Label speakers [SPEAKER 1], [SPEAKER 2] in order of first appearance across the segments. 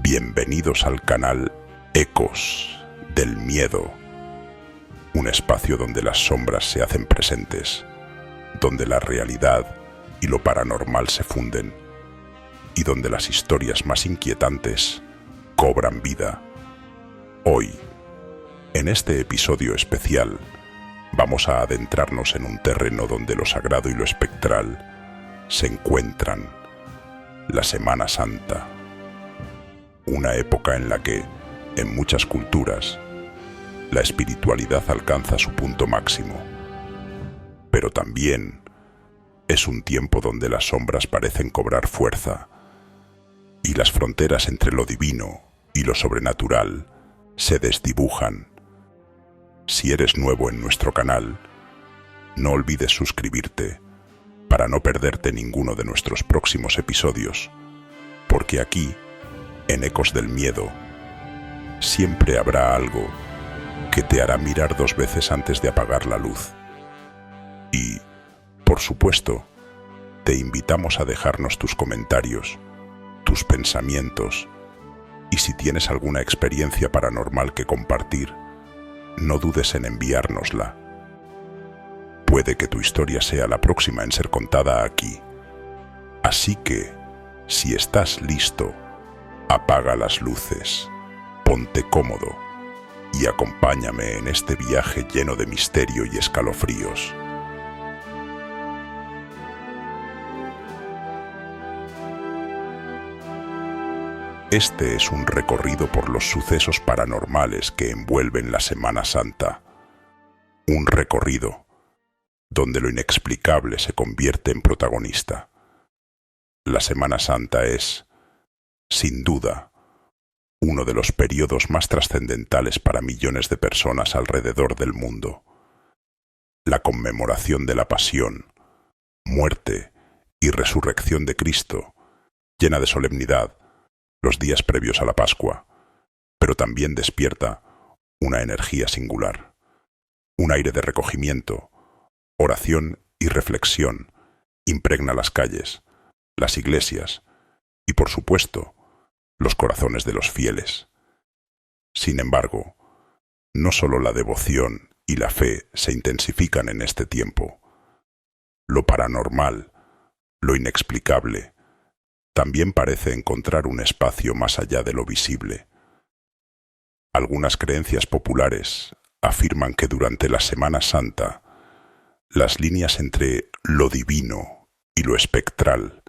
[SPEAKER 1] Bienvenidos al canal Ecos del Miedo, un espacio donde las sombras se hacen presentes, donde la realidad y lo paranormal se funden y donde las historias más inquietantes cobran vida. Hoy, en este episodio especial, vamos a adentrarnos en un terreno donde lo sagrado y lo espectral se encuentran: la Semana Santa. Una época en la que, en muchas culturas, la espiritualidad alcanza su punto máximo. Pero también es un tiempo donde las sombras parecen cobrar fuerza y las fronteras entre lo divino y lo sobrenatural se desdibujan. Si eres nuevo en nuestro canal, no olvides suscribirte para no perderte ninguno de nuestros próximos episodios, porque aquí, en Ecos del Miedo, siempre habrá algo que te hará mirar dos veces antes de apagar la luz. Y, por supuesto, te invitamos a dejarnos tus comentarios, tus pensamientos, y si tienes alguna experiencia paranormal que compartir, no dudes en enviárnosla. Puede que tu historia sea la próxima en ser contada aquí. Así que, si estás listo, apaga las luces, ponte cómodo y acompáñame en este viaje lleno de misterio y escalofríos. Este es un recorrido por los sucesos paranormales que envuelven la Semana Santa. Un recorrido donde lo inexplicable se convierte en protagonista. La Semana Santa es, sin duda, uno de los periodos más trascendentales para millones de personas alrededor del mundo. La conmemoración de la pasión, muerte y resurrección de Cristo llena de solemnidad los días previos a la Pascua, pero también despierta una energía singular, un aire de recogimiento, oración y reflexión impregna las calles, las iglesias y, por supuesto, los corazones de los fieles. Sin embargo, no solo la devoción y la fe se intensifican en este tiempo. Lo paranormal, lo inexplicable, también parece encontrar un espacio más allá de lo visible. Algunas creencias populares afirman que durante la Semana Santa, las líneas entre lo divino y lo espectral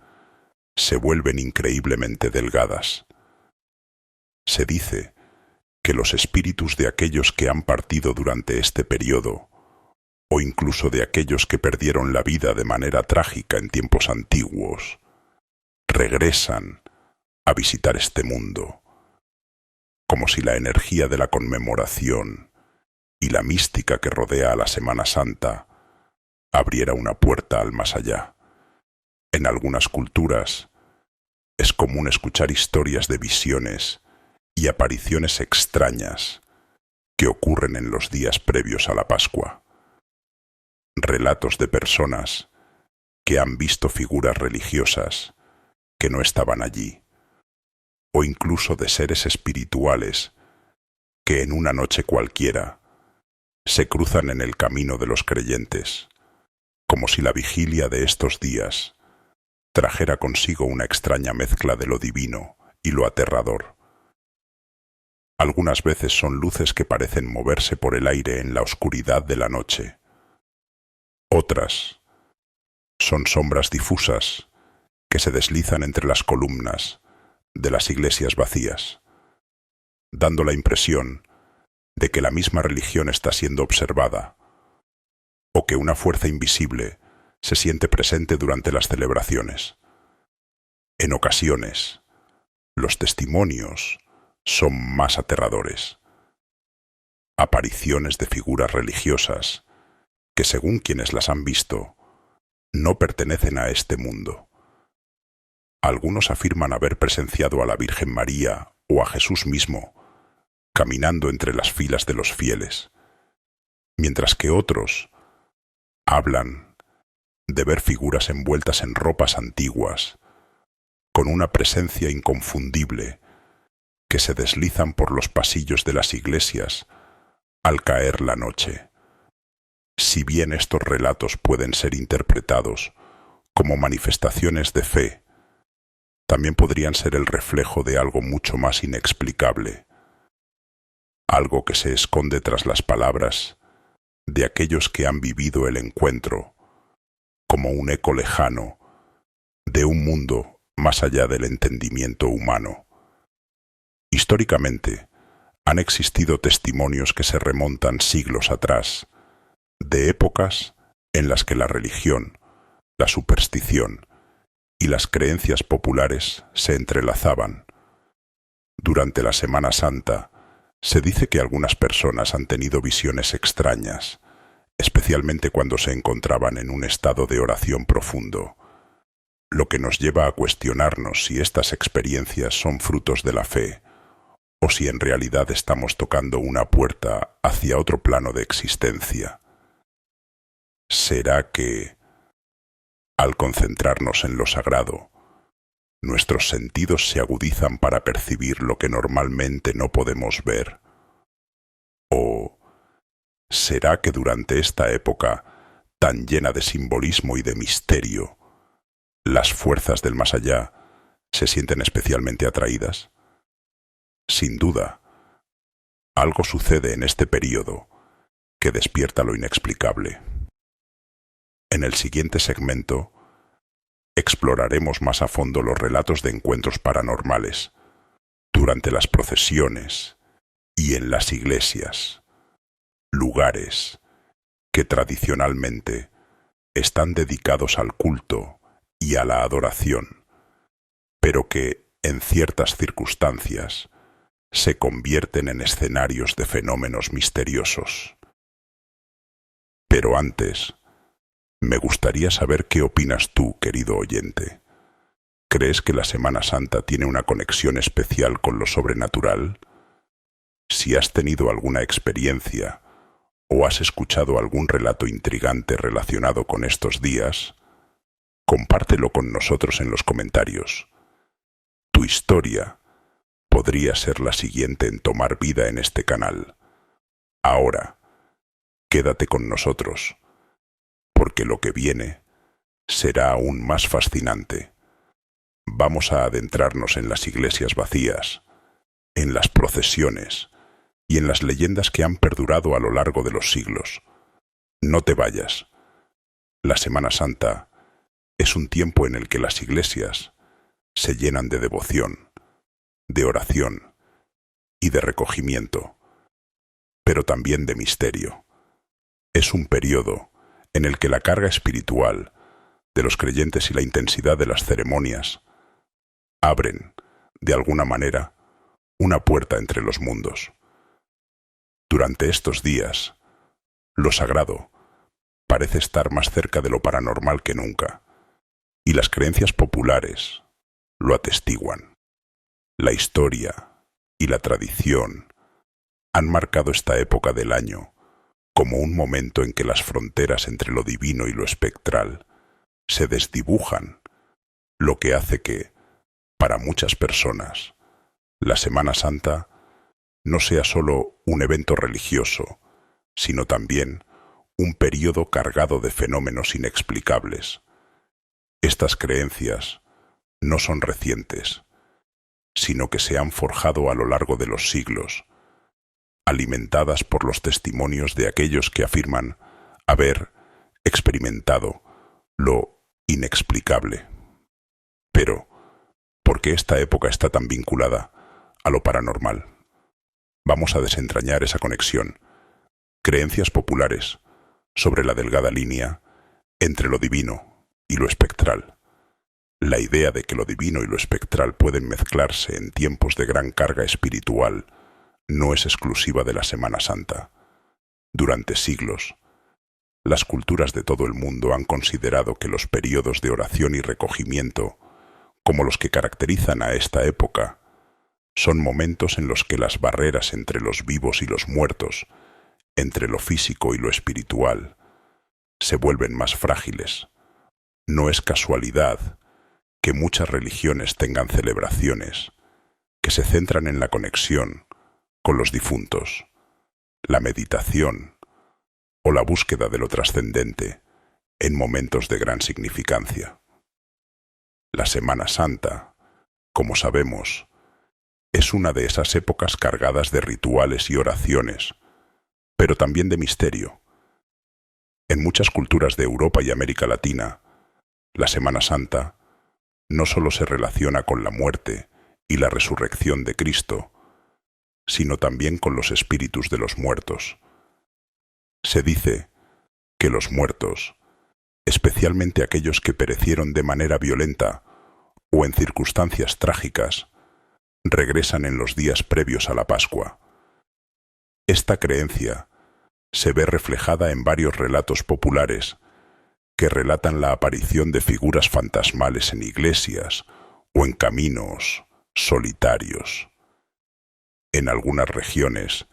[SPEAKER 1] se vuelven increíblemente delgadas. Se dice que los espíritus de aquellos que han partido durante este periodo, o incluso de aquellos que perdieron la vida de manera trágica en tiempos antiguos, regresan a visitar este mundo, como si la energía de la conmemoración y la mística que rodea a la Semana Santa abriera una puerta al más allá. En algunas culturas es común escuchar historias de visiones y apariciones extrañas que ocurren en los días previos a la Pascua. Relatos de personas que han visto figuras religiosas que no estaban allí, o incluso de seres espirituales que en una noche cualquiera se cruzan en el camino de los creyentes, como si la vigilia de estos días trajera consigo una extraña mezcla de lo divino y lo aterrador. Algunas veces son luces que parecen moverse por el aire en la oscuridad de la noche. Otras son sombras difusas que se deslizan entre las columnas de las iglesias vacías, dando la impresión de que la misma religión está siendo observada, o que una fuerza invisible se siente presente durante las celebraciones. En ocasiones, los testimonios son más aterradores. Apariciones de figuras religiosas que, según quienes las han visto, no pertenecen a este mundo. Algunos afirman haber presenciado a la Virgen María o a Jesús mismo caminando entre las filas de los fieles, mientras que otros hablan de ver figuras envueltas en ropas antiguas, con una presencia inconfundible que se deslizan por los pasillos de las iglesias al caer la noche. Si bien estos relatos pueden ser interpretados como manifestaciones de fe, también podrían ser el reflejo de algo mucho más inexplicable, algo que se esconde tras las palabras de aquellos que han vivido el encuentro, como un eco lejano de un mundo más allá del entendimiento humano. Históricamente, han existido testimonios que se remontan siglos atrás, de épocas en las que la religión, la superstición y las creencias populares se entrelazaban. Durante la Semana Santa, se dice que algunas personas han tenido visiones extrañas, especialmente cuando se encontraban en un estado de oración profundo, lo que nos lleva a cuestionarnos si estas experiencias son frutos de la fe o si en realidad estamos tocando una puerta hacia otro plano de existencia. ¿Será que, al concentrarnos en lo sagrado, nuestros sentidos se agudizan para percibir lo que normalmente no podemos ver? ¿O será que durante esta época tan llena de simbolismo y de misterio, las fuerzas del más allá se sienten especialmente atraídas? Sin duda, algo sucede en este período que despierta lo inexplicable. En el siguiente segmento, exploraremos más a fondo los relatos de encuentros paranormales durante las procesiones y en las iglesias, lugares que tradicionalmente están dedicados al culto y a la adoración, pero que, en ciertas circunstancias, se convierten en escenarios de fenómenos misteriosos. Pero antes, me gustaría saber qué opinas tú, querido oyente. ¿Crees que la Semana Santa tiene una conexión especial con lo sobrenatural? Si has tenido alguna experiencia o has escuchado algún relato intrigante relacionado con estos días, compártelo con nosotros en los comentarios. Tu historia podría ser la siguiente en tomar vida en este canal. Ahora, quédate con nosotros, porque lo que viene será aún más fascinante. Vamos a adentrarnos en las iglesias vacías, en las procesiones y en las leyendas que han perdurado a lo largo de los siglos. No te vayas. La Semana Santa es un tiempo en el que las iglesias se llenan de devoción, de oración y de recogimiento, pero también de misterio. Es un periodo en el que la carga espiritual de los creyentes y la intensidad de las ceremonias abren, de alguna manera, una puerta entre los mundos. Durante estos días, lo sagrado parece estar más cerca de lo paranormal que nunca, y las creencias populares lo atestiguan. La historia y la tradición han marcado esta época del año como un momento en que las fronteras entre lo divino y lo espectral se desdibujan, lo que hace que, para muchas personas, la Semana Santa no sea solo un evento religioso, sino también un período cargado de fenómenos inexplicables. Estas creencias no son recientes, sino que se han forjado a lo largo de los siglos, alimentadas por los testimonios de aquellos que afirman haber experimentado lo inexplicable. Pero, ¿por qué esta época está tan vinculada a lo paranormal? Vamos a desentrañar esa conexión. Creencias populares sobre la delgada línea entre lo divino y lo espectral. La idea de que lo divino y lo espectral pueden mezclarse en tiempos de gran carga espiritual no es exclusiva de la Semana Santa. Durante siglos, las culturas de todo el mundo han considerado que los periodos de oración y recogimiento, como los que caracterizan a esta época, son momentos en los que las barreras entre los vivos y los muertos, entre lo físico y lo espiritual, se vuelven más frágiles. No es casualidad que muchas religiones tengan celebraciones que se centran en la conexión con los difuntos, la meditación o la búsqueda de lo trascendente en momentos de gran significancia. La Semana Santa, como sabemos, es una de esas épocas cargadas de rituales y oraciones, pero también de misterio. En muchas culturas de Europa y América Latina, la Semana Santa no solo se relaciona con la muerte y la resurrección de Cristo, sino también con los espíritus de los muertos. Se dice que los muertos, especialmente aquellos que perecieron de manera violenta o en circunstancias trágicas, regresan en los días previos a la Pascua. Esta creencia se ve reflejada en varios relatos populares que relatan la aparición de figuras fantasmales en iglesias o en caminos solitarios. En algunas regiones,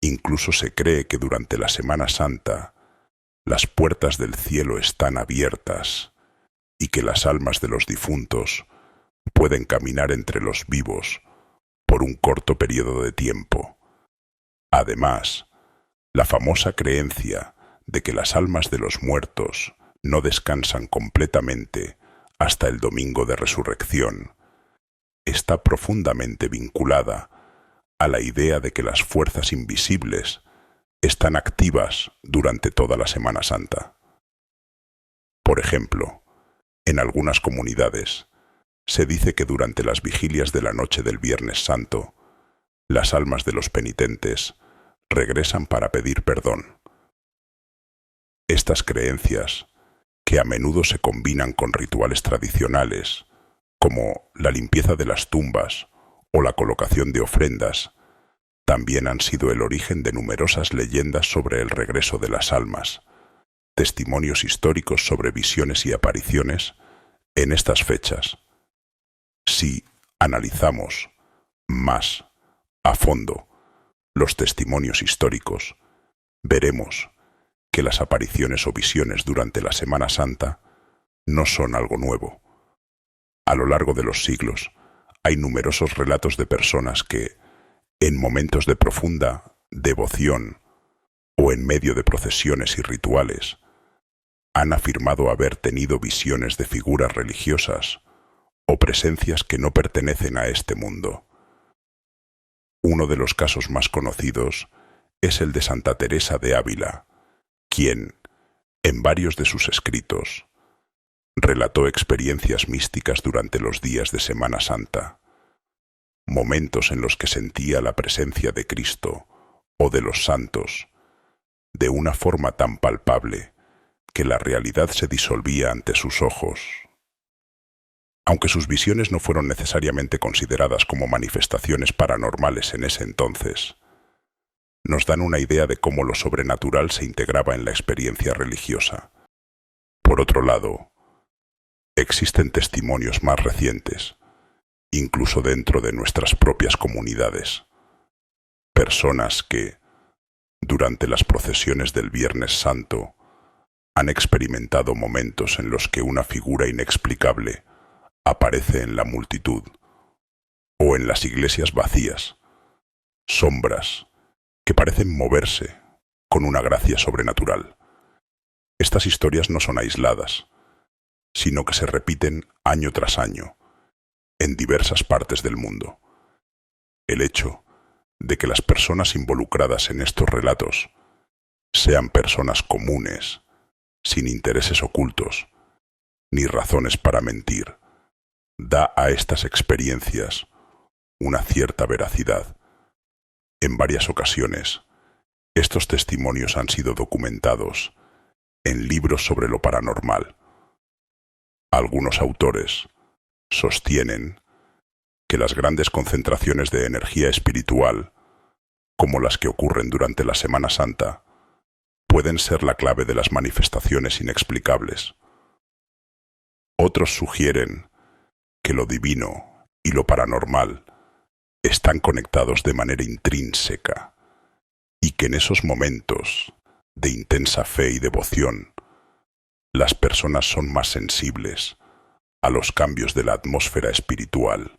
[SPEAKER 1] incluso se cree que durante la Semana Santa las puertas del cielo están abiertas y que las almas de los difuntos pueden caminar entre los vivos por un corto periodo de tiempo. Además, la famosa creencia de que las almas de los muertos no descansan completamente hasta el domingo de resurrección está profundamente vinculada a la idea de que las fuerzas invisibles están activas durante toda la Semana Santa. Por ejemplo, en algunas comunidades se dice que durante las vigilias de la noche del Viernes Santo, las almas de los penitentes regresan para pedir perdón. Estas creencias, que a menudo se combinan con rituales tradicionales, como la limpieza de las tumbas o la colocación de ofrendas, también han sido el origen de numerosas leyendas sobre el regreso de las almas, testimonios históricos sobre visiones y apariciones en estas fechas. Si analizamos más a fondo los testimonios históricos, veremos que las apariciones o visiones durante la Semana Santa no son algo nuevo. A lo largo de los siglos, hay numerosos relatos de personas que, en momentos de profunda devoción o en medio de procesiones y rituales, han afirmado haber tenido visiones de figuras religiosas o presencias que no pertenecen a este mundo. Uno de los casos más conocidos es el de Santa Teresa de Ávila, quien, en varios de sus escritos, relató experiencias místicas durante los días de Semana Santa, momentos en los que sentía la presencia de Cristo o de los santos de una forma tan palpable que la realidad se disolvía ante sus ojos. Aunque sus visiones no fueron necesariamente consideradas como manifestaciones paranormales en ese entonces, nos dan una idea de cómo lo sobrenatural se integraba en la experiencia religiosa. Por otro lado, existen testimonios más recientes, incluso dentro de nuestras propias comunidades. Personas que, durante las procesiones del Viernes Santo, han experimentado momentos en los que una figura inexplicable aparece en la multitud, o en las iglesias vacías, sombras que parecen moverse con una gracia sobrenatural. Estas historias no son aisladas, sino que se repiten año tras año, en diversas partes del mundo. El hecho de que las personas involucradas en estos relatos sean personas comunes, sin intereses ocultos, ni razones para mentir, da a estas experiencias una cierta veracidad. En varias ocasiones, estos testimonios han sido documentados en libros sobre lo paranormal. Algunos autores sostienen que las grandes concentraciones de energía espiritual, como las que ocurren durante la Semana Santa, pueden ser la clave de las manifestaciones inexplicables. Otros sugieren que lo divino y lo paranormal están conectados de manera intrínseca y que en esos momentos de intensa fe y devoción, las personas son más sensibles a los cambios de la atmósfera espiritual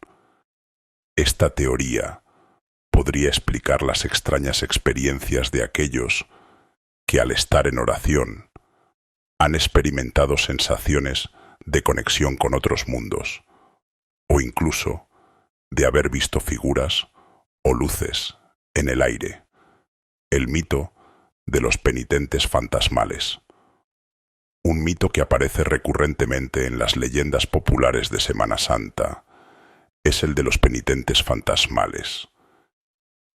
[SPEAKER 1] Esta teoría podría explicar las extrañas experiencias de aquellos que al estar en oración han experimentado sensaciones de conexión con otros mundos, o incluso de haber visto figuras o luces en el aire. El mito de los penitentes fantasmales. Un mito que aparece recurrentemente en las leyendas populares de Semana Santa es el de los penitentes fantasmales.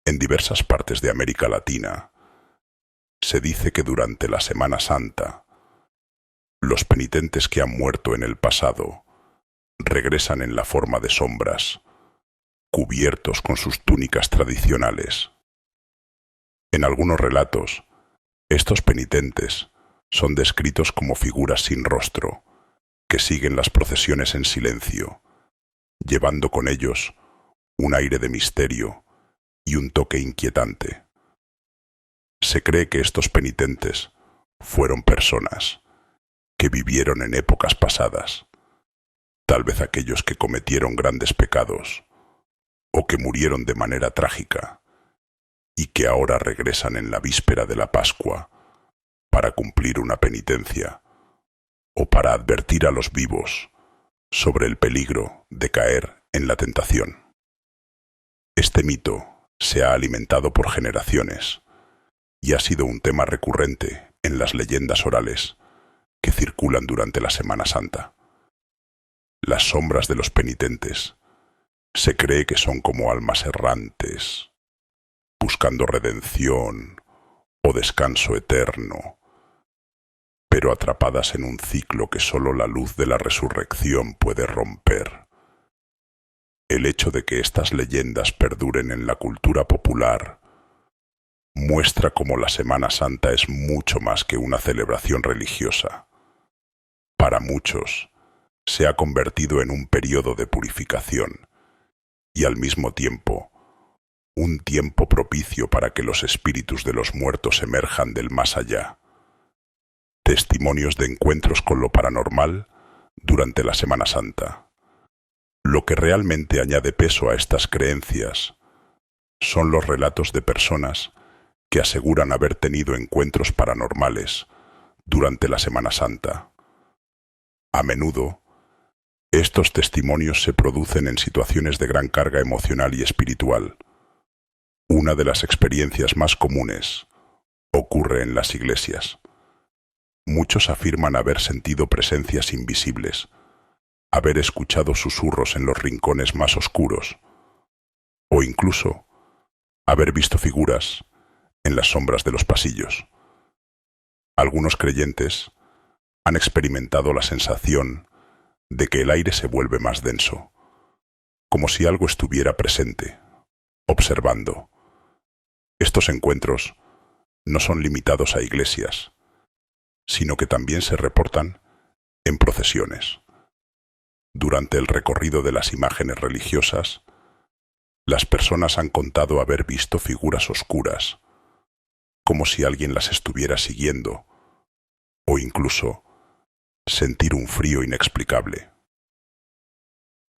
[SPEAKER 1] En diversas partes de América Latina se dice que durante la Semana Santa los penitentes que han muerto en el pasado regresan en la forma de sombras, cubiertos con sus túnicas tradicionales. En algunos relatos, estos penitentes son descritos como figuras sin rostro, que siguen las procesiones en silencio, llevando con ellos un aire de misterio y un toque inquietante. Se cree que estos penitentes fueron personas que vivieron en épocas pasadas, tal vez aquellos que cometieron grandes pecados o que murieron de manera trágica y que ahora regresan en la víspera de la Pascua para cumplir una penitencia o para advertir a los vivos sobre el peligro de caer en la tentación. Este mito se ha alimentado por generaciones y ha sido un tema recurrente en las leyendas orales que circulan durante la Semana Santa. Las sombras de los penitentes se cree que son como almas errantes, buscando redención o descanso eterno, pero atrapadas en un ciclo que solo la luz de la resurrección puede romper. El hecho de que estas leyendas perduren en la cultura popular muestra cómo la Semana Santa es mucho más que una celebración religiosa. Para muchos, se ha convertido en un periodo de purificación y al mismo tiempo, un tiempo propicio para que los espíritus de los muertos emerjan del más allá. Testimonios de encuentros con lo paranormal durante la Semana Santa. Lo que realmente añade peso a estas creencias son los relatos de personas que aseguran haber tenido encuentros paranormales durante la Semana Santa. A menudo, estos testimonios se producen en situaciones de gran carga emocional y espiritual. Una de las experiencias más comunes ocurre en las iglesias. Muchos afirman haber sentido presencias invisibles, haber escuchado susurros en los rincones más oscuros, o incluso haber visto figuras en las sombras de los pasillos. Algunos creyentes han experimentado la sensación de que el aire se vuelve más denso, como si algo estuviera presente, observando. Estos encuentros no son limitados a iglesias, sino que también se reportan en procesiones. Durante el recorrido de las imágenes religiosas, las personas han contado haber visto figuras oscuras, como si alguien las estuviera siguiendo, o incluso sentir un frío inexplicable.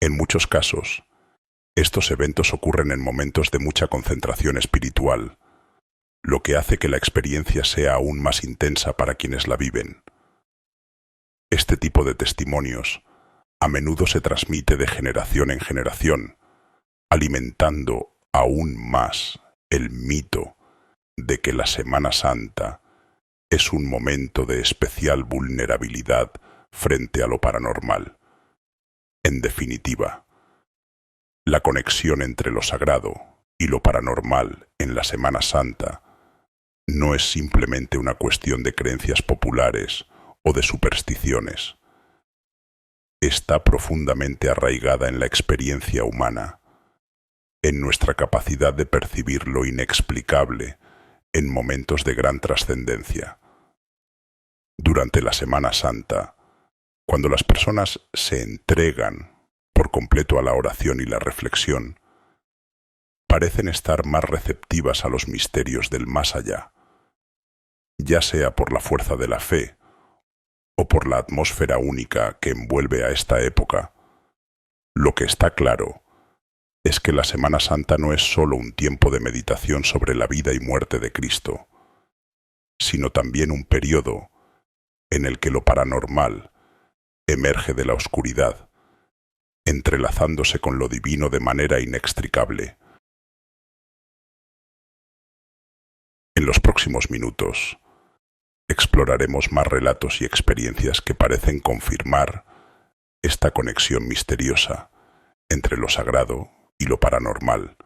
[SPEAKER 1] En muchos casos, estos eventos ocurren en momentos de mucha concentración espiritual, lo que hace que la experiencia sea aún más intensa para quienes la viven. Este tipo de testimonios a menudo se transmite de generación en generación, alimentando aún más el mito de que la Semana Santa es un momento de especial vulnerabilidad frente a lo paranormal. En definitiva, la conexión entre lo sagrado y lo paranormal en la Semana Santa no es simplemente una cuestión de creencias populares o de supersticiones. Está profundamente arraigada en la experiencia humana, en nuestra capacidad de percibir lo inexplicable en momentos de gran trascendencia. Durante la Semana Santa, cuando las personas se entregan por completo a la oración y la reflexión, parecen estar más receptivas a los misterios del más allá, ya sea por la fuerza de la fe o por la atmósfera única que envuelve a esta época. Lo que está claro es que la Semana Santa no es solo un tiempo de meditación sobre la vida y muerte de Cristo, sino también un periodo en el que lo paranormal emerge de la oscuridad, entrelazándose con lo divino de manera inextricable. En los próximos minutos, exploraremos más relatos y experiencias que parecen confirmar esta conexión misteriosa entre lo sagrado y lo paranormal,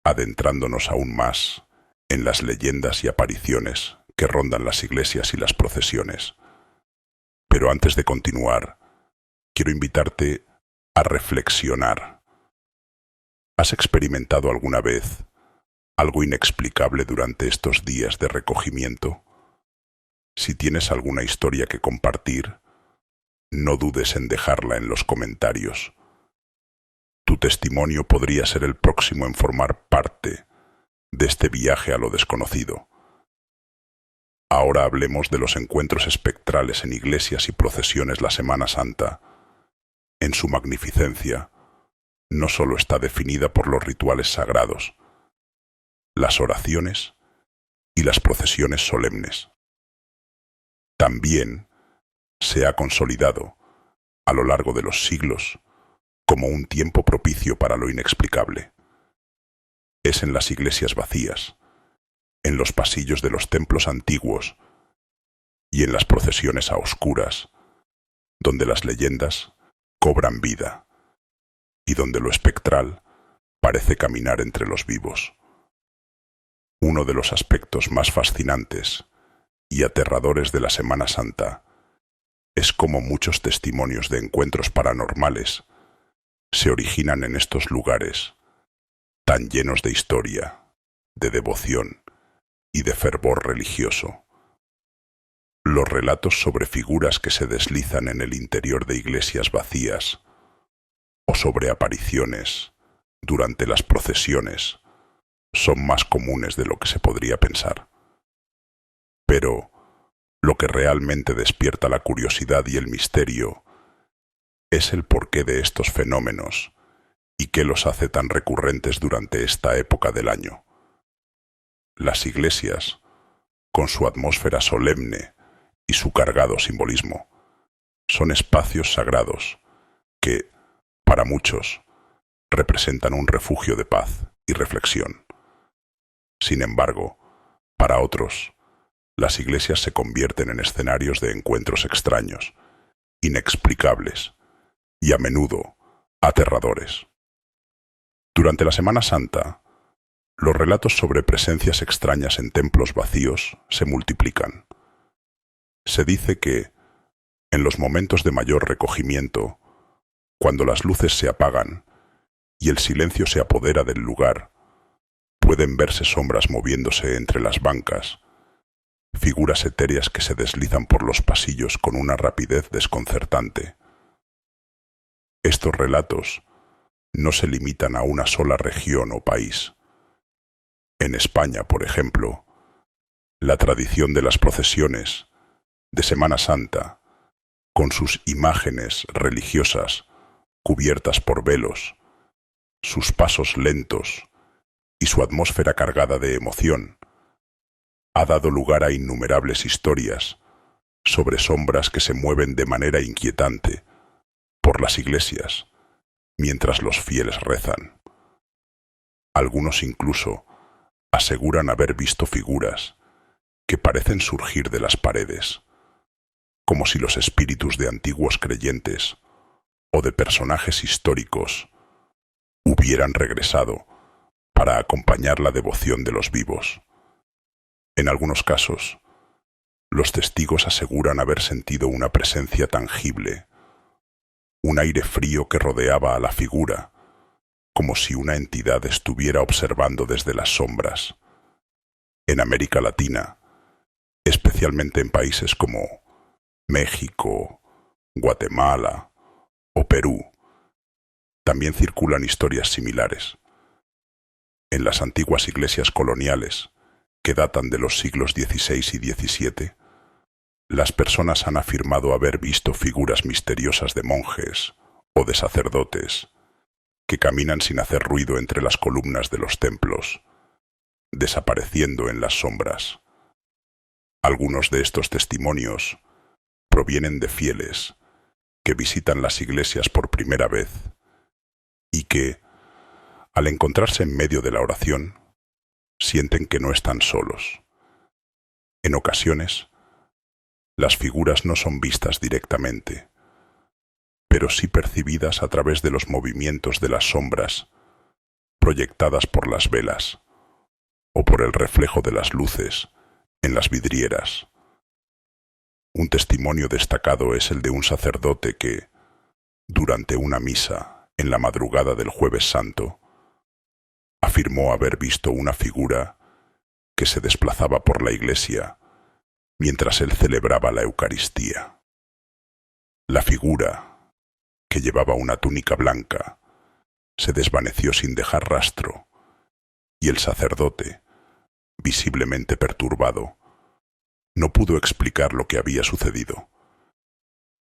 [SPEAKER 1] adentrándonos aún más en las leyendas y apariciones que rondan las iglesias y las procesiones. Pero antes de continuar, quiero invitarte a reflexionar. ¿Has experimentado alguna vez algo inexplicable durante estos días de recogimiento? Si tienes alguna historia que compartir, no dudes en dejarla en los comentarios. Tu testimonio podría ser el próximo en formar parte de este viaje a lo desconocido. Ahora hablemos de los encuentros espectrales en iglesias y procesiones la Semana Santa. En su magnificencia, no solo está definida por los rituales sagrados, las oraciones y las procesiones solemnes. También se ha consolidado, a lo largo de los siglos, como un tiempo propicio para lo inexplicable. Es en las iglesias vacías, en los pasillos de los templos antiguos y en las procesiones a oscuras, donde las leyendas cobran vida y donde lo espectral parece caminar entre los vivos. Uno de los aspectos más fascinantes y aterradores de la Semana Santa es cómo muchos testimonios de encuentros paranormales se originan en estos lugares tan llenos de historia, de devoción y de fervor religioso. Los relatos sobre figuras que se deslizan en el interior de iglesias vacías o sobre apariciones durante las procesiones son más comunes de lo que se podría pensar. Pero lo que realmente despierta la curiosidad y el misterio es el porqué de estos fenómenos y qué los hace tan recurrentes durante esta época del año. Las iglesias, con su atmósfera solemne y su cargado simbolismo, son espacios sagrados que, para muchos, representan un refugio de paz y reflexión. Sin embargo, para otros, las iglesias se convierten en escenarios de encuentros extraños, inexplicables y a menudo aterradores. Durante la Semana Santa, los relatos sobre presencias extrañas en templos vacíos se multiplican. Se dice que, en los momentos de mayor recogimiento, cuando las luces se apagan y el silencio se apodera del lugar, pueden verse sombras moviéndose entre las bancas, figuras etéreas que se deslizan por los pasillos con una rapidez desconcertante. Estos relatos no se limitan a una sola región o país. En España, por ejemplo, la tradición de las procesiones de Semana Santa, con sus imágenes religiosas cubiertas por velos, sus pasos lentos y su atmósfera cargada de emoción, ha dado lugar a innumerables historias sobre sombras que se mueven de manera inquietante por las iglesias mientras los fieles rezan. Algunos incluso aseguran haber visto figuras que parecen surgir de las paredes, como si los espíritus de antiguos creyentes o de personajes históricos hubieran regresado para acompañar la devoción de los vivos. En algunos casos, los testigos aseguran haber sentido una presencia tangible, un aire frío que rodeaba a la figura, como si una entidad estuviera observando desde las sombras. En América Latina, especialmente en países como México, Guatemala o Perú, también circulan historias similares. En las antiguas iglesias coloniales, que datan de los siglos XVI y XVII, las personas han afirmado haber visto figuras misteriosas de monjes o de sacerdotes que caminan sin hacer ruido entre las columnas de los templos, desapareciendo en las sombras. Algunos de estos testimonios provienen de fieles que visitan las iglesias por primera vez y que, al encontrarse en medio de la oración, sienten que no están solos. En ocasiones, las figuras no son vistas directamente, pero sí percibidas a través de los movimientos de las sombras proyectadas por las velas o por el reflejo de las luces en las vidrieras. Un testimonio destacado es el de un sacerdote que, durante una misa en la madrugada del Jueves Santo, afirmó haber visto una figura que se desplazaba por la iglesia mientras él celebraba la Eucaristía. La figura, que llevaba una túnica blanca, se desvaneció sin dejar rastro, y el sacerdote, visiblemente perturbado, no pudo explicar lo que había sucedido.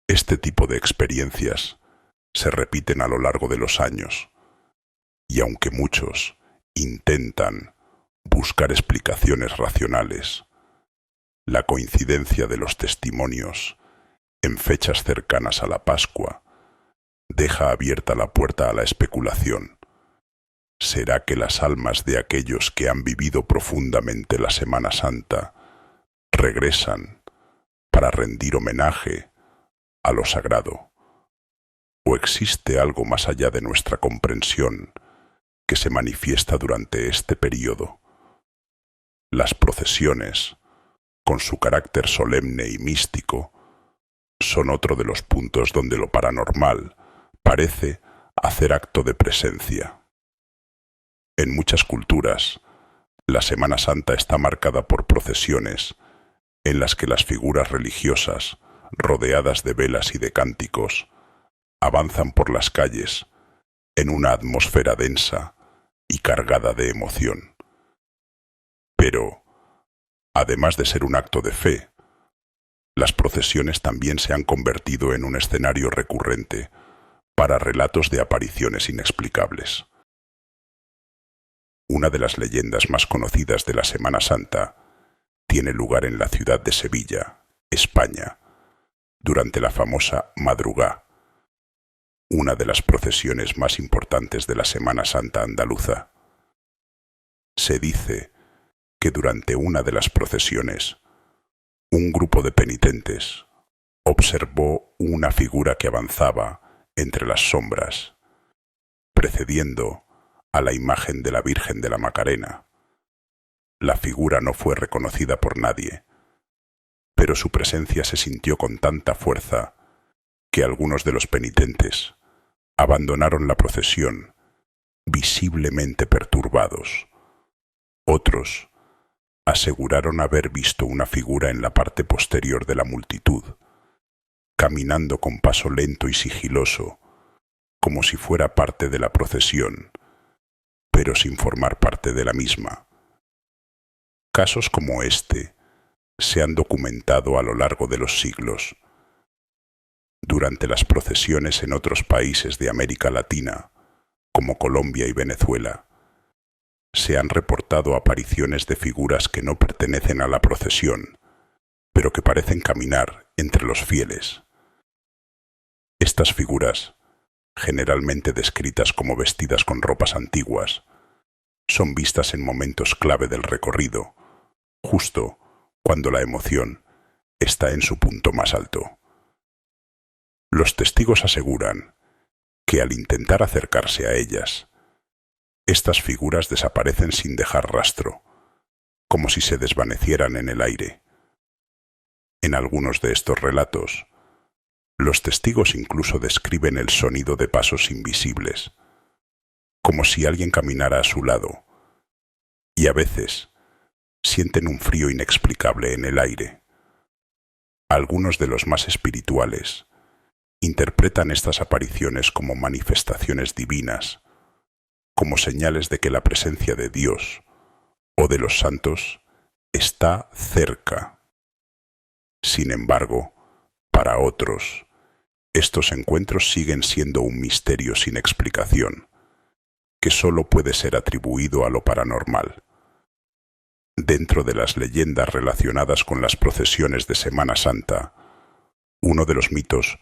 [SPEAKER 1] Este tipo de experiencias se repiten a lo largo de los años, y aunque muchos intentan buscar explicaciones racionales, la coincidencia de los testimonios en fechas cercanas a la Pascua deja abierta la puerta a la especulación. ¿Será que las almas de aquellos que han vivido profundamente la Semana Santa regresan para rendir homenaje a lo sagrado? ¿O existe algo más allá de nuestra comprensión que se manifiesta durante este período? Las procesiones, con su carácter solemne y místico, son otro de los puntos donde lo paranormal parece hacer acto de presencia. En muchas culturas, la Semana Santa está marcada por procesiones en las que las figuras religiosas, rodeadas de velas y de cánticos, avanzan por las calles en una atmósfera densa y cargada de emoción. Pero, además de ser un acto de fe, las procesiones también se han convertido en un escenario recurrente para relatos de apariciones inexplicables. Una de las leyendas más conocidas de la Semana Santa tiene lugar en la ciudad de Sevilla, España, durante la famosa Madrugá, una de las procesiones más importantes de la Semana Santa andaluza. Se dice que durante una de las procesiones, un grupo de penitentes observó una figura que avanzaba entre las sombras, precediendo a la imagen de la Virgen de la Macarena. La figura no fue reconocida por nadie, pero su presencia se sintió con tanta fuerza que algunos de los penitentes abandonaron la procesión, visiblemente perturbados. Otros aseguraron haber visto una figura en la parte posterior de la multitud, caminando con paso lento y sigiloso, como si fuera parte de la procesión, pero sin formar parte de la misma. Casos como este se han documentado a lo largo de los siglos. Durante las procesiones en otros países de América Latina, como Colombia y Venezuela, se han reportado apariciones de figuras que no pertenecen a la procesión, pero que parecen caminar entre los fieles. Estas figuras, generalmente descritas como vestidas con ropas antiguas, son vistas en momentos clave del recorrido, justo cuando la emoción está en su punto más alto. Los testigos aseguran que al intentar acercarse a ellas, estas figuras desaparecen sin dejar rastro, como si se desvanecieran en el aire. En algunos de estos relatos, los testigos incluso describen el sonido de pasos invisibles, como si alguien caminara a su lado, y a veces sienten un frío inexplicable en el aire. Algunos de los más espirituales interpretan estas apariciones como manifestaciones divinas, como señales de que la presencia de Dios o de los santos está cerca. Sin embargo, para otros, estos encuentros siguen siendo un misterio sin explicación, que solo puede ser atribuido a lo paranormal. Dentro de las leyendas relacionadas con las procesiones de Semana Santa, uno de los mitos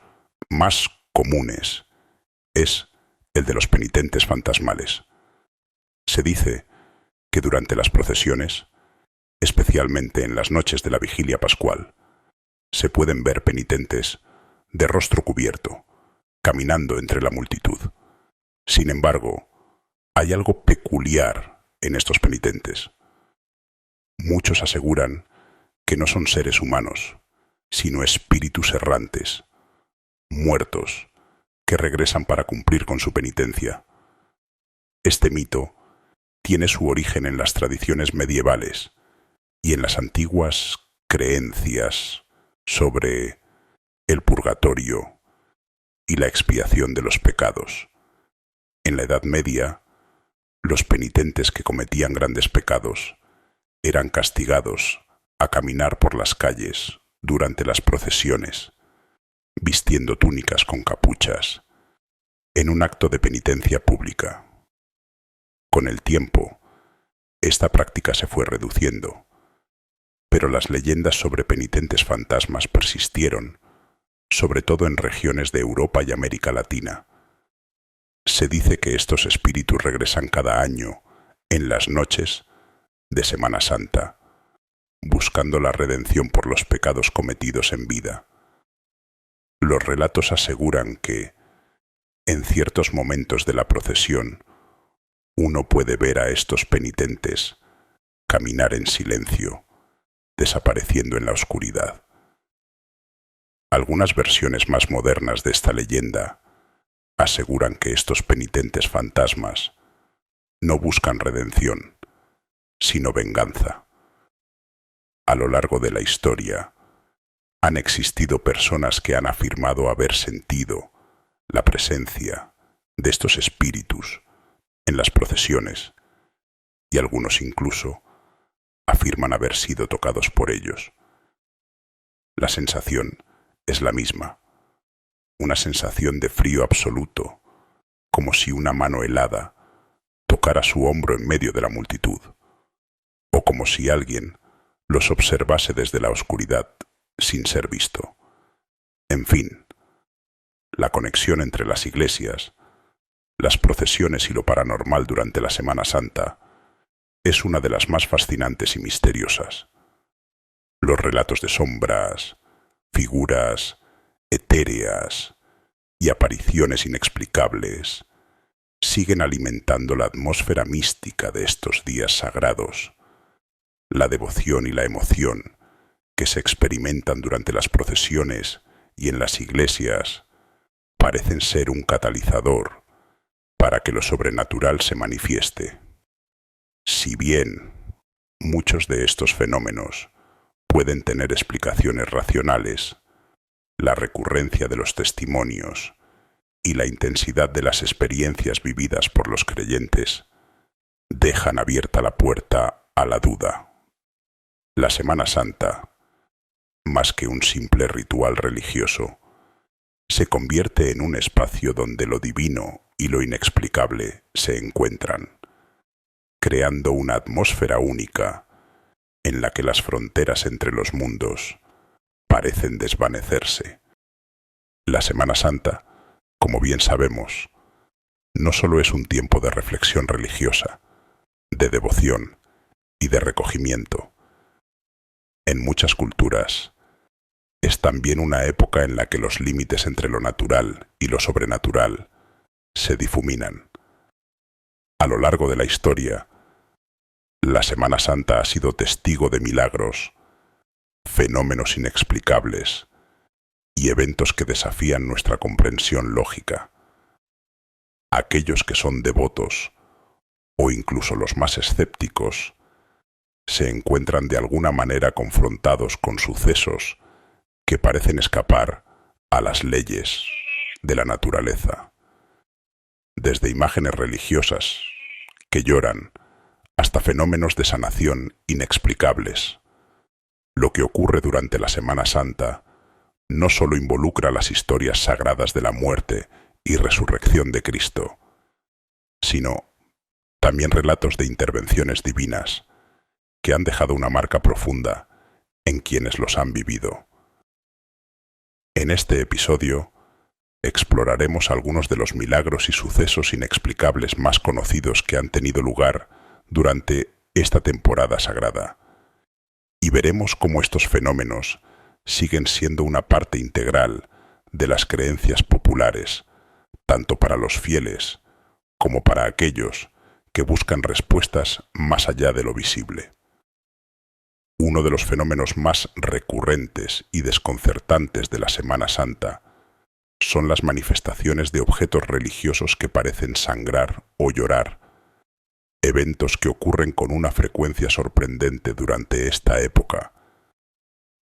[SPEAKER 1] más comunes es el de los penitentes fantasmales. Se dice que durante las procesiones, especialmente en las noches de la vigilia pascual, se pueden ver penitentes de rostro cubierto, caminando entre la multitud. Sin embargo, hay algo peculiar en estos penitentes. Muchos aseguran que no son seres humanos, sino espíritus errantes, muertos, que regresan para cumplir con su penitencia. Este mito tiene su origen en las tradiciones medievales y en las antiguas creencias sobre el purgatorio y la expiación de los pecados. En la Edad Media, los penitentes que cometían grandes pecados eran castigados a caminar por las calles durante las procesiones, vistiendo túnicas con capuchas, en un acto de penitencia pública. Con el tiempo, esta práctica se fue reduciendo, pero las leyendas sobre penitentes fantasmas persistieron, sobre todo en regiones de Europa y América Latina. Se dice que estos espíritus regresan cada año, en las noches de Semana Santa, buscando la redención por los pecados cometidos en vida. Los relatos aseguran que, en ciertos momentos de la procesión, uno puede ver a estos penitentes caminar en silencio, desapareciendo en la oscuridad. Algunas versiones más modernas de esta leyenda aseguran que estos penitentes fantasmas no buscan redención, sino venganza. A lo largo de la historia, han existido personas que han afirmado haber sentido la presencia de estos espíritus en las procesiones, y algunos incluso afirman haber sido tocados por ellos. La sensación es la misma, una sensación de frío absoluto, como si una mano helada tocara su hombro en medio de la multitud, o como si alguien los observase desde la oscuridad sin ser visto. En fin, la conexión entre las iglesias, las procesiones y lo paranormal durante la Semana Santa es una de las más fascinantes y misteriosas. Los relatos de sombras, figuras etéreas y apariciones inexplicables siguen alimentando la atmósfera mística de estos días sagrados. La devoción y la emoción que se experimentan durante las procesiones y en las iglesias parecen ser un catalizador para que lo sobrenatural se manifieste. Si bien muchos de estos fenómenos pueden tener explicaciones racionales, la recurrencia de los testimonios y la intensidad de las experiencias vividas por los creyentes dejan abierta la puerta a la duda. La Semana Santa, más que un simple ritual religioso, se convierte en un espacio donde lo divino y lo inexplicable se encuentran, creando una atmósfera única en la que las fronteras entre los mundos parecen desvanecerse. La Semana Santa, como bien sabemos, no solo es un tiempo de reflexión religiosa, de devoción y de recogimiento. En muchas culturas, es también una época en la que los límites entre lo natural y lo sobrenatural se difuminan. A lo largo de la historia, la Semana Santa ha sido testigo de milagros, fenómenos inexplicables y eventos que desafían nuestra comprensión lógica. Aquellos que son devotos, o incluso los más escépticos, se encuentran de alguna manera confrontados con sucesos que parecen escapar a las leyes de la naturaleza. Desde imágenes religiosas que lloran hasta fenómenos de sanación inexplicables. Lo que ocurre durante la Semana Santa no solo involucra las historias sagradas de la muerte y resurrección de Cristo, sino también relatos de intervenciones divinas que han dejado una marca profunda en quienes los han vivido. En este episodio exploraremos algunos de los milagros y sucesos inexplicables más conocidos que han tenido lugar durante esta temporada sagrada, y veremos cómo estos fenómenos siguen siendo una parte integral de las creencias populares, tanto para los fieles como para aquellos que buscan respuestas más allá de lo visible. Uno de los fenómenos más recurrentes y desconcertantes de la Semana Santa son las manifestaciones de objetos religiosos que parecen sangrar o llorar, eventos que ocurren con una frecuencia sorprendente durante esta época.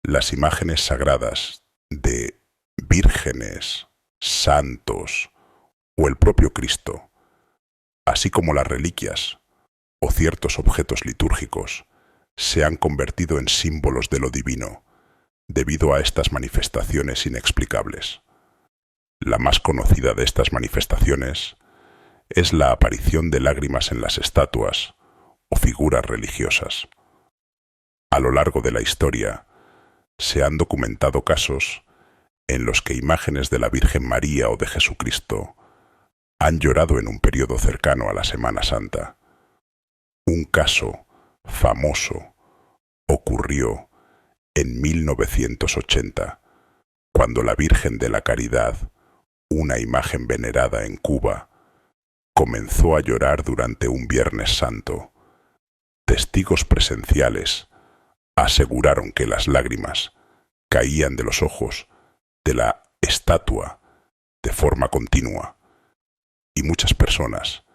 [SPEAKER 1] Las imágenes sagradas de vírgenes, santos o el propio Cristo, así como las reliquias o ciertos objetos litúrgicos, se han convertido en símbolos de lo divino debido a estas manifestaciones inexplicables. La más conocida de estas manifestaciones es la aparición de lágrimas en las estatuas o figuras religiosas. A lo largo de la historia, se han documentado casos en los que imágenes de la Virgen María o de Jesucristo han llorado en un periodo cercano a la Semana Santa. Un caso famoso ocurrió en 1980, cuando la Virgen de la Caridad, una imagen venerada en Cuba, comenzó a llorar durante un Viernes Santo. Testigos presenciales aseguraron que las lágrimas caían de los ojos de la estatua de forma continua, y muchas personas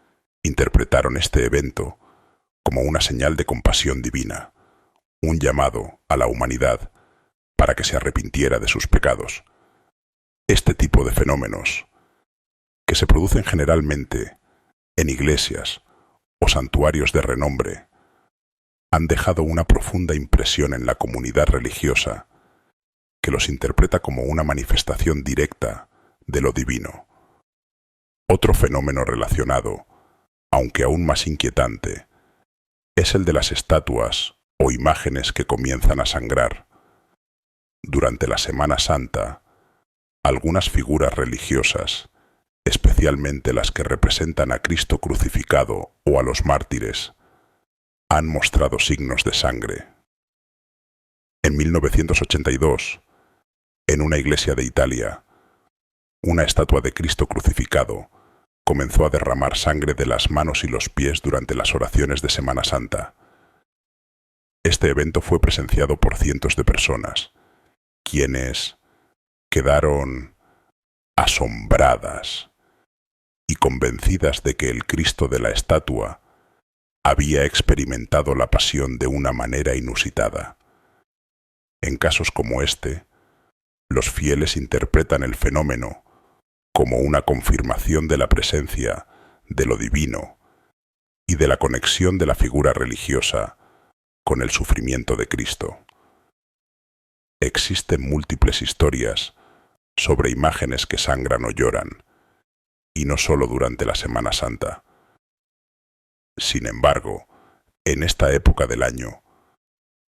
[SPEAKER 1] interpretaron este evento como una señal de compasión divina, un llamado a la humanidad para que se arrepintiera de sus pecados. Este tipo de fenómenos, que se producen generalmente en iglesias o santuarios de renombre, han dejado una profunda impresión en la comunidad religiosa, que los interpreta como una manifestación directa de lo divino. Otro fenómeno relacionado, aunque aún más inquietante, es el de las estatuas o imágenes que comienzan a sangrar. Durante la Semana Santa, algunas figuras religiosas, especialmente las que representan a Cristo crucificado o a los mártires, han mostrado signos de sangre. En 1982, en una iglesia de Italia, una estatua de Cristo crucificado comenzó a derramar sangre de las manos y los pies durante las oraciones de Semana Santa. Este evento fue presenciado por cientos de personas, quienes quedaron asombradas y convencidas de que el Cristo de la estatua había experimentado la pasión de una manera inusitada. En casos como este, los fieles interpretan el fenómeno como una confirmación de la presencia de lo divino y de la conexión de la figura religiosa con el sufrimiento de Cristo. Existen múltiples historias sobre imágenes que sangran o lloran, y no solo durante la Semana Santa. Sin embargo, en esta época del año,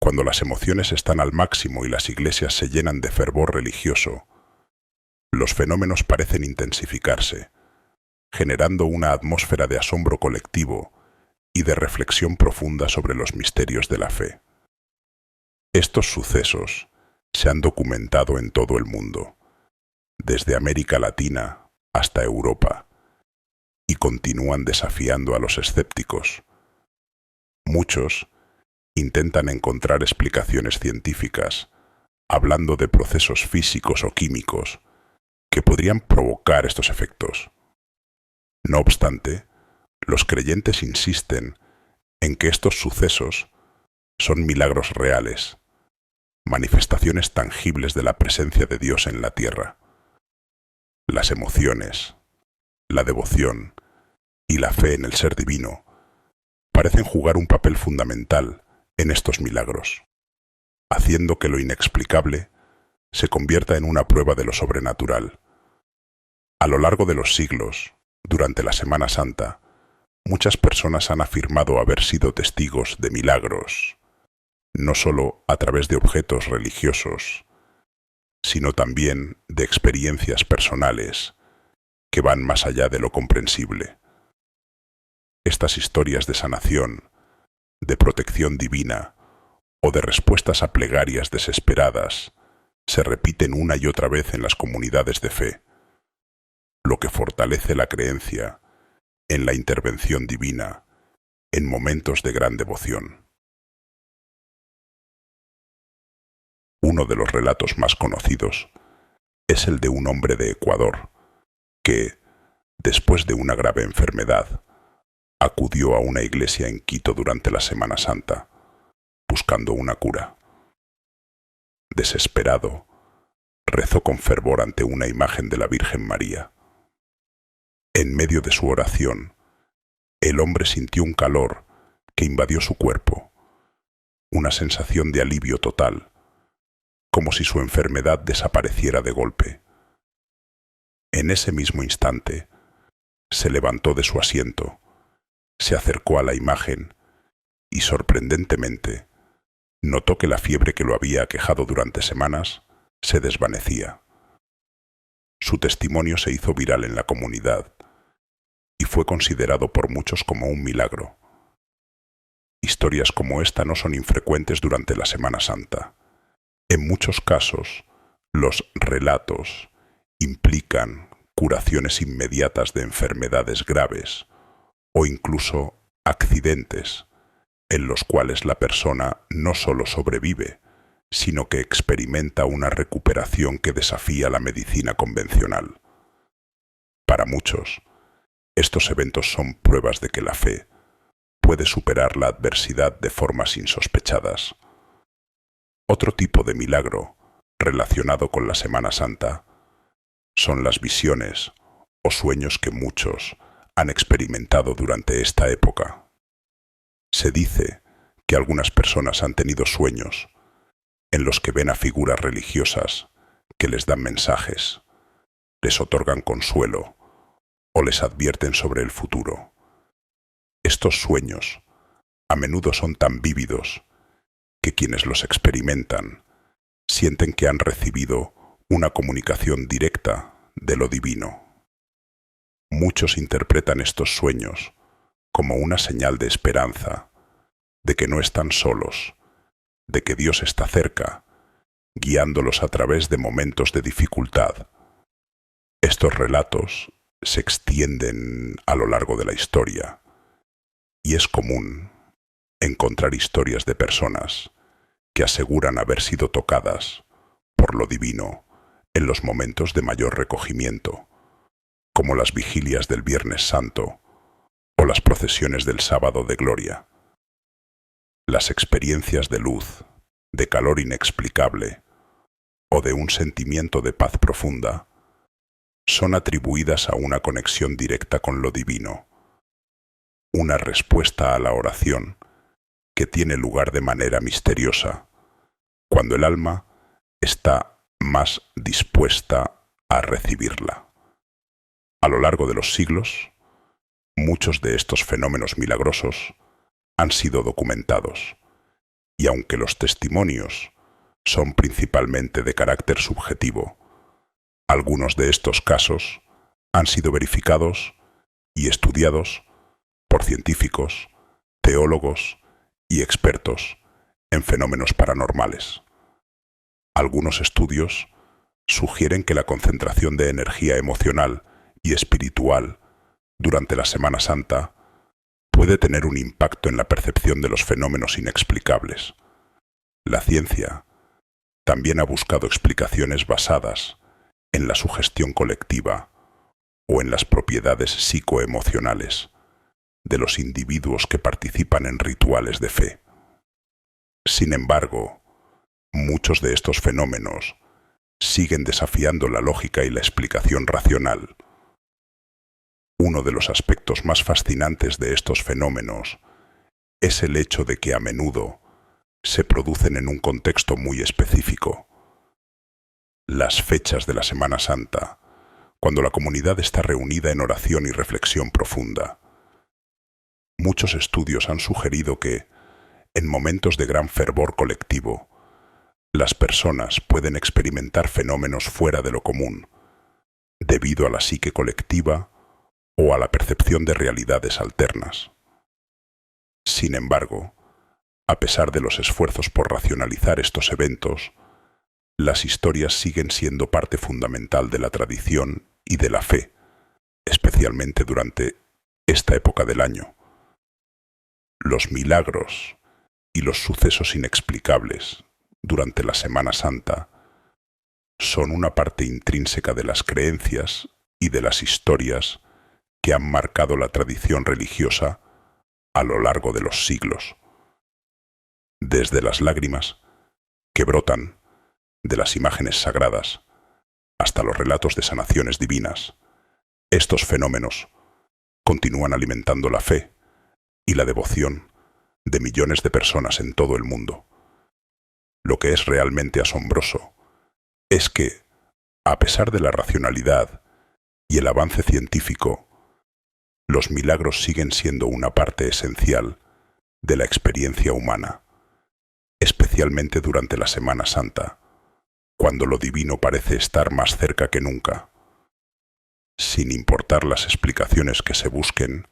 [SPEAKER 1] cuando las emociones están al máximo y las iglesias se llenan de fervor religioso, los fenómenos parecen intensificarse, generando una atmósfera de asombro colectivo y de reflexión profunda sobre los misterios de la fe. Estos sucesos se han documentado en todo el mundo, desde América Latina hasta Europa, y continúan desafiando a los escépticos. Muchos intentan encontrar explicaciones científicas, hablando de procesos físicos o químicos que podrían provocar estos efectos. No obstante, los creyentes insisten en que estos sucesos son milagros reales, manifestaciones tangibles de la presencia de Dios en la tierra. Las emociones, la devoción y la fe en el ser divino parecen jugar un papel fundamental en estos milagros, haciendo que lo inexplicable se convierta en una prueba de lo sobrenatural. A lo largo de los siglos, durante la Semana Santa, Muchas personas han afirmado haber sido testigos de milagros, no solo a través de objetos religiosos, sino también de experiencias personales que van más allá de lo comprensible. Estas historias de sanación, de protección divina o de respuestas a plegarias desesperadas se repiten una y otra vez en las comunidades de fe, lo que fortalece la creencia en la intervención divina en momentos de gran devoción. Uno de los relatos más conocidos es el de un hombre de Ecuador que, después de una grave enfermedad, acudió a una iglesia en Quito durante la Semana Santa, buscando una cura. Desesperado, rezó con fervor ante una imagen de la Virgen María. En medio de su oración, el hombre sintió un calor que invadió su cuerpo, una sensación de alivio total, como si su enfermedad desapareciera de golpe. En ese mismo instante, se levantó de su asiento, se acercó a la imagen y, sorprendentemente, notó que la fiebre que lo había aquejado durante semanas se desvanecía. Su testimonio se hizo viral en la comunidad y fue considerado por muchos como un milagro. Historias como esta no son infrecuentes durante la Semana Santa. En muchos casos, los relatos implican curaciones inmediatas de enfermedades graves o incluso accidentes en los cuales la persona no solo sobrevive, sino que experimenta una recuperación que desafía la medicina convencional. Para muchos, estos eventos son pruebas de que la fe puede superar la adversidad de formas insospechadas. Otro tipo de milagro relacionado con la Semana Santa son las visiones o sueños que muchos han experimentado durante esta época. Se dice que algunas personas han tenido sueños en los que ven a figuras religiosas que les dan mensajes, les otorgan consuelo o les advierten sobre el futuro. Estos sueños a menudo son tan vívidos que quienes los experimentan sienten que han recibido una comunicación directa de lo divino. Muchos interpretan estos sueños como una señal de esperanza, de que no están solos, de que Dios está cerca, guiándolos a través de momentos de dificultad. Estos relatos se extienden a lo largo de la historia y es común encontrar historias de personas que aseguran haber sido tocadas por lo divino en los momentos de mayor recogimiento, como las vigilias del Viernes Santo o las procesiones del Sábado de Gloria. Las experiencias de luz, de calor inexplicable o de un sentimiento de paz profunda son atribuidas a una conexión directa con lo divino, una respuesta a la oración que tiene lugar de manera misteriosa, cuando el alma está más dispuesta a recibirla. A lo largo de los siglos, muchos de estos fenómenos milagrosos han sido documentados, y aunque los testimonios son principalmente de carácter subjetivo, algunos de estos casos han sido verificados y estudiados por científicos, teólogos y expertos en fenómenos paranormales. Algunos estudios sugieren que la concentración de energía emocional y espiritual durante la Semana Santa puede tener un impacto en la percepción de los fenómenos inexplicables. La ciencia también ha buscado explicaciones basadas en la sugestión colectiva o en las propiedades psicoemocionales de los individuos que participan en rituales de fe. Sin embargo, muchos de estos fenómenos siguen desafiando la lógica y la explicación racional. Uno de los aspectos más fascinantes de estos fenómenos es el hecho de que a menudo se producen en un contexto muy específico. Las fechas de la Semana Santa, cuando la comunidad está reunida en oración y reflexión profunda. Muchos estudios han sugerido que, en momentos de gran fervor colectivo, las personas pueden experimentar fenómenos fuera de lo común, debido a la psique colectiva o a la percepción de realidades alternas. Sin embargo, a pesar de los esfuerzos por racionalizar estos eventos, las historias siguen siendo parte fundamental de la tradición y de la fe, especialmente durante esta época del año. Los milagros y los sucesos inexplicables durante la Semana Santa son una parte intrínseca de las creencias y de las historias que han marcado la tradición religiosa a lo largo de los siglos. Desde las lágrimas que brotan de las imágenes sagradas hasta los relatos de sanaciones divinas, estos fenómenos continúan alimentando la fe y la devoción de millones de personas en todo el mundo. Lo que es realmente asombroso es que, a pesar de la racionalidad y el avance científico, los milagros siguen siendo una parte esencial de la experiencia humana, especialmente durante la Semana Santa, cuando lo divino parece estar más cerca que nunca. Sin importar las explicaciones que se busquen,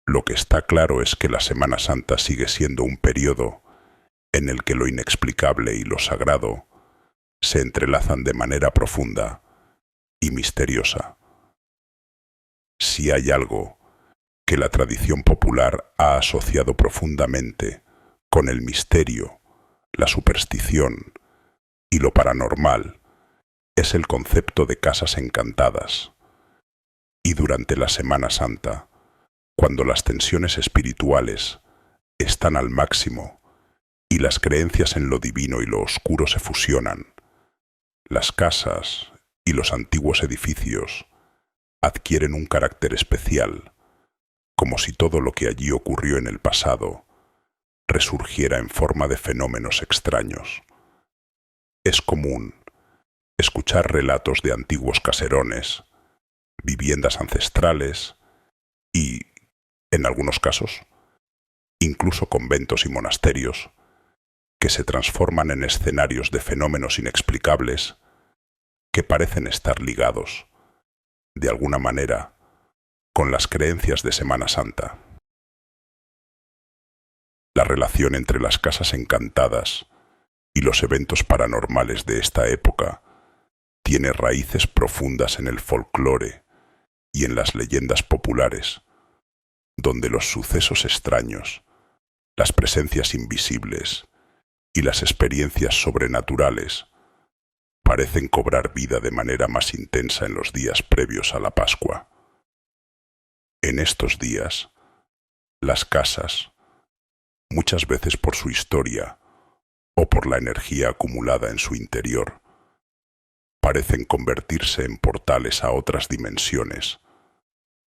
[SPEAKER 1] lo que está claro es que la Semana Santa sigue siendo un periodo en el que lo inexplicable y lo sagrado se entrelazan de manera profunda y misteriosa. Si hay algo que la tradición popular ha asociado profundamente con el misterio, la superstición y lo paranormal, es el concepto de casas encantadas. Y durante la Semana Santa, cuando las tensiones espirituales están al máximo y las creencias en lo divino y lo oscuro se fusionan, las casas y los antiguos edificios adquieren un carácter especial, como si todo lo que allí ocurrió en el pasado resurgiera en forma de fenómenos extraños. Es común escuchar relatos de antiguos caserones, viviendas ancestrales y, en algunos casos, incluso conventos y monasterios que se transforman en escenarios de fenómenos inexplicables que parecen estar ligados, de alguna manera, con las creencias de Semana Santa. La relación entre las casas encantadas y los eventos paranormales de esta época tiene raíces profundas en el folclore y en las leyendas populares, donde los sucesos extraños, las presencias invisibles y las experiencias sobrenaturales parecen cobrar vida de manera más intensa en los días previos a la Pascua. En estos días, las casas, muchas veces por su historia o por la energía acumulada en su interior, parecen convertirse en portales a otras dimensiones,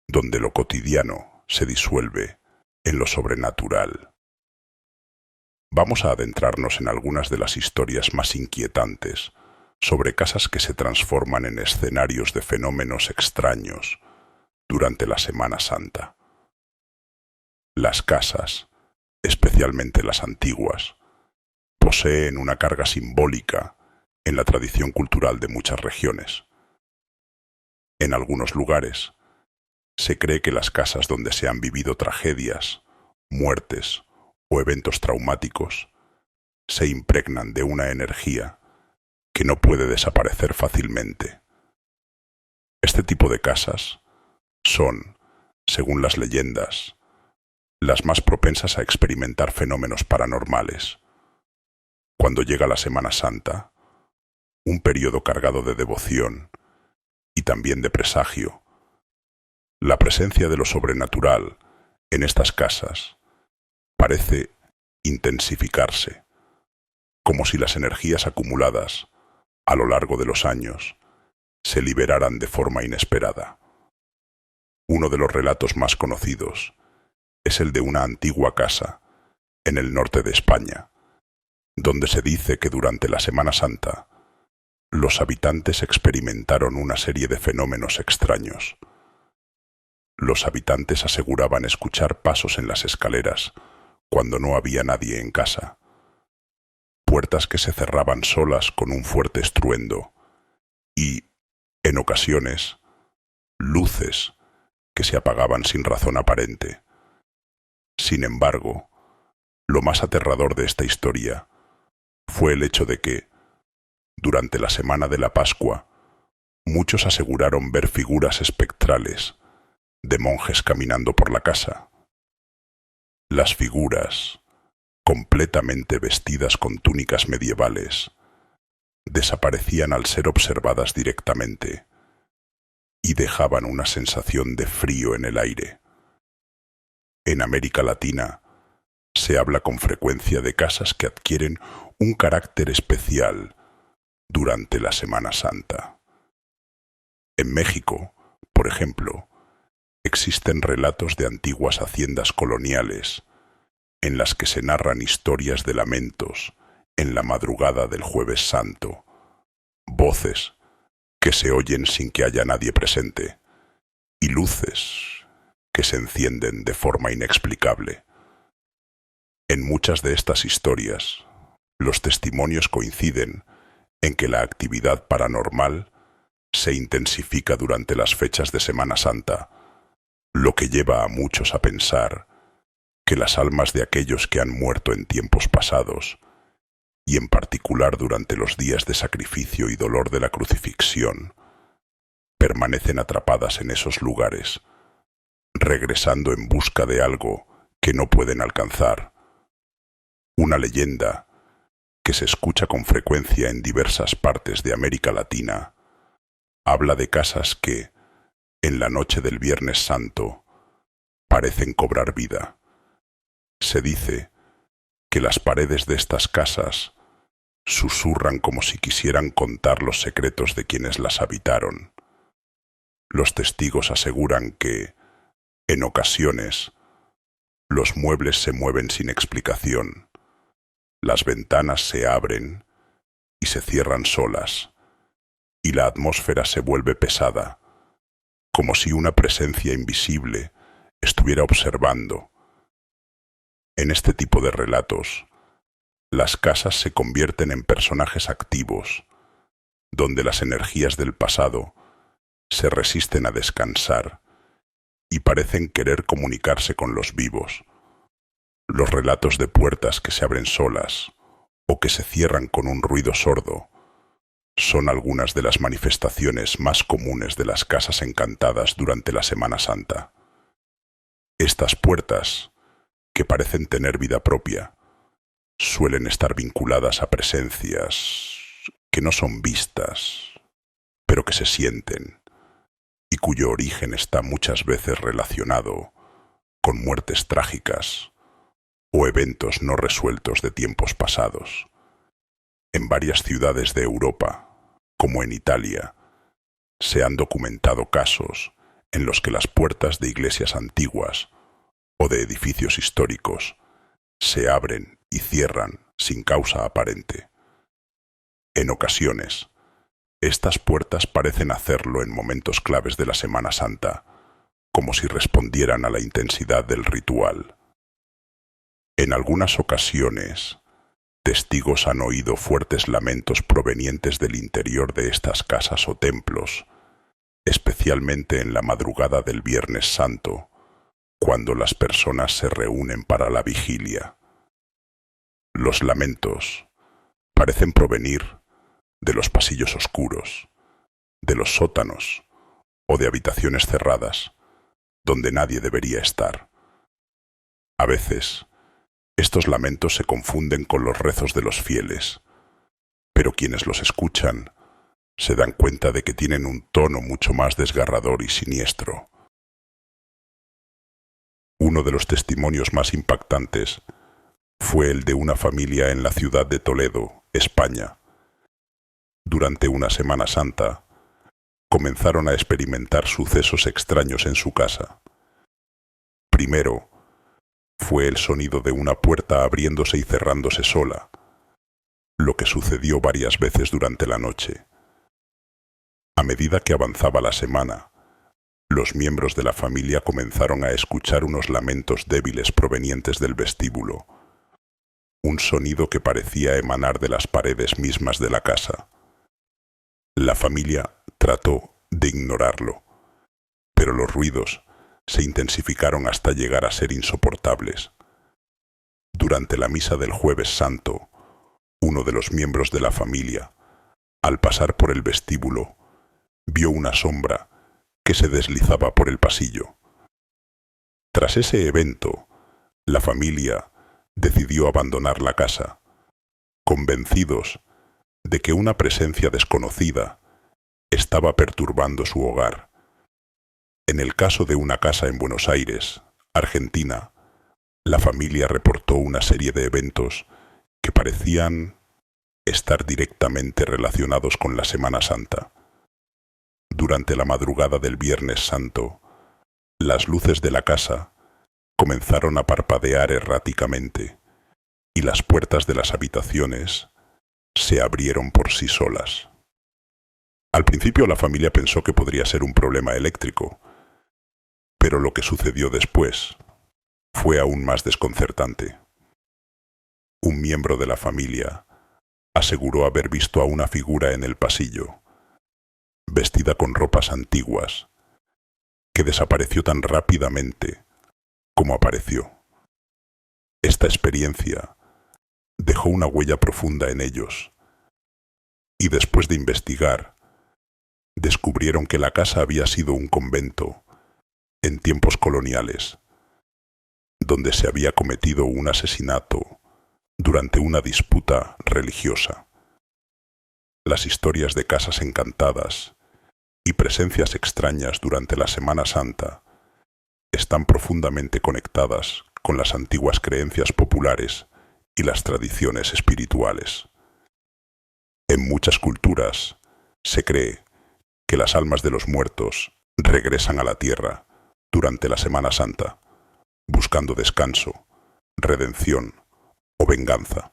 [SPEAKER 1] donde lo cotidiano se disuelve en lo sobrenatural. Vamos a adentrarnos en algunas de las historias más inquietantes sobre casas que se transforman en escenarios de fenómenos extraños durante la Semana Santa. Las casas, especialmente las antiguas, poseen una carga simbólica en la tradición cultural de muchas regiones. En algunos lugares, se cree que las casas donde se han vivido tragedias, muertes o eventos traumáticos se impregnan de una energía que no puede desaparecer fácilmente. Este tipo de casas son, según las leyendas, las más propensas a experimentar fenómenos paranormales. Cuando llega la Semana Santa, un periodo cargado de devoción y también de presagio, la presencia de lo sobrenatural en estas casas parece intensificarse, como si las energías acumuladas a lo largo de los años se liberaran de forma inesperada. Uno de los relatos más conocidos es el de una antigua casa en el norte de España, donde se dice que durante la Semana Santa los habitantes experimentaron una serie de fenómenos extraños. Los habitantes aseguraban escuchar pasos en las escaleras cuando no había nadie en casa, puertas que se cerraban solas con un fuerte estruendo y, en ocasiones, luces que se apagaban sin razón aparente. Sin embargo, lo más aterrador de esta historia fue el hecho de que, durante la semana de la Pascua, muchos aseguraron ver figuras espectrales de monjes caminando por la casa. Las figuras, completamente vestidas con túnicas medievales, desaparecían al ser observadas directamente y dejaban una sensación de frío en el aire. En América Latina se habla con frecuencia de casas que adquieren un carácter especial durante la Semana Santa. En México, por ejemplo, existen relatos de antiguas haciendas coloniales en las que se narran historias de lamentos en la madrugada del Jueves Santo, voces que se oyen sin que haya nadie presente y luces que se encienden de forma inexplicable. En muchas de estas historias, los testimonios coinciden en que la actividad paranormal se intensifica durante las fechas de Semana Santa, lo que lleva a muchos a pensar que las almas de aquellos que han muerto en tiempos pasados, y en particular durante los días de sacrificio y dolor de la crucifixión, permanecen atrapadas en esos lugares, regresando en busca de algo que no pueden alcanzar. Una leyenda que se escucha con frecuencia en diversas partes de América Latina habla de casas que, en la noche del Viernes Santo, parecen cobrar vida. Se dice que las paredes de estas casas susurran como si quisieran contar los secretos de quienes las habitaron. Los testigos aseguran que, en ocasiones, los muebles se mueven sin explicación, las ventanas se abren y se cierran solas, y la atmósfera se vuelve pesada, como si una presencia invisible estuviera observando. En este tipo de relatos, las casas se convierten en personajes activos, donde las energías del pasado se resisten a descansar y parecen querer comunicarse con los vivos. Los relatos de puertas que se abren solas o que se cierran con un ruido sordo son algunas de las manifestaciones más comunes de las casas encantadas durante la Semana Santa. Estas puertas, que parecen tener vida propia, suelen estar vinculadas a presencias que no son vistas, pero que se sienten, y cuyo origen está muchas veces relacionado con muertes trágicas o eventos no resueltos de tiempos pasados. En varias ciudades de Europa, como en Italia, se han documentado casos en los que las puertas de iglesias antiguas o de edificios históricos se abren y cierran sin causa aparente. En ocasiones, estas puertas parecen hacerlo en momentos claves de la Semana Santa, como si respondieran a la intensidad del ritual. En algunas ocasiones, testigos han oído fuertes lamentos provenientes del interior de estas casas o templos, especialmente en la madrugada del Viernes Santo, cuando las personas se reúnen para la vigilia. Los lamentos parecen provenir de los pasillos oscuros, de los sótanos o de habitaciones cerradas, donde nadie debería estar. A veces, estos lamentos se confunden con los rezos de los fieles, pero quienes los escuchan se dan cuenta de que tienen un tono mucho más desgarrador y siniestro. Uno de los testimonios más impactantes fue el de una familia en la ciudad de Toledo, España. Durante una Semana Santa, comenzaron a experimentar sucesos extraños en su casa. Primero, fue el sonido de una puerta abriéndose y cerrándose sola, lo que sucedió varias veces durante la noche. A medida que avanzaba la semana, Los miembros de la familia comenzaron a escuchar unos lamentos débiles provenientes del vestíbulo, un sonido que parecía emanar de las paredes mismas de la casa. La familia trató de ignorarlo, pero los ruidos se intensificaron hasta llegar a ser insoportables. Durante la misa del Jueves Santo, uno de los miembros de la familia, al pasar por el vestíbulo, vio una sombra que se deslizaba por el pasillo. Tras ese evento, la familia decidió abandonar la casa, convencidos de que una presencia desconocida estaba perturbando su hogar. En el caso de una casa en Buenos Aires, Argentina, la familia reportó una serie de eventos que parecían estar directamente relacionados con la Semana Santa. Durante la madrugada del Viernes Santo, las luces de la casa comenzaron a parpadear erráticamente y las puertas de las habitaciones se abrieron por sí solas. Al principio la familia pensó que podría ser un problema eléctrico, pero lo que sucedió después fue aún más desconcertante. Un miembro de la familia aseguró haber visto a una figura en el pasillo, vestida con ropas antiguas, que desapareció tan rápidamente como apareció. Esta experiencia dejó una huella profunda en ellos, y después de investigar, descubrieron que la casa había sido un convento en tiempos coloniales, donde se había cometido un asesinato durante una disputa religiosa. Las historias de casas encantadas y presencias extrañas durante la Semana Santa están profundamente conectadas con las antiguas creencias populares y las tradiciones espirituales. En muchas culturas se cree que las almas de los muertos regresan a la tierra durante la Semana Santa, buscando descanso, redención o venganza.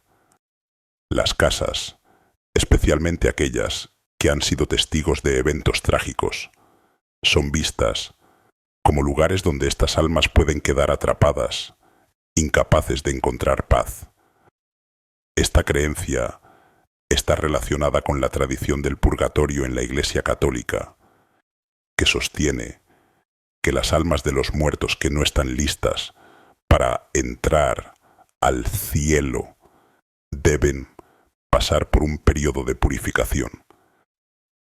[SPEAKER 1] Las casas, especialmente aquellas que han sido testigos de eventos trágicos, son vistas como lugares donde estas almas pueden quedar atrapadas, incapaces de encontrar paz. Esta creencia está relacionada con la tradición del purgatorio en la Iglesia Católica, que sostiene que las almas de los muertos que no están listas para entrar al cielo deben pasar por un periodo de purificación.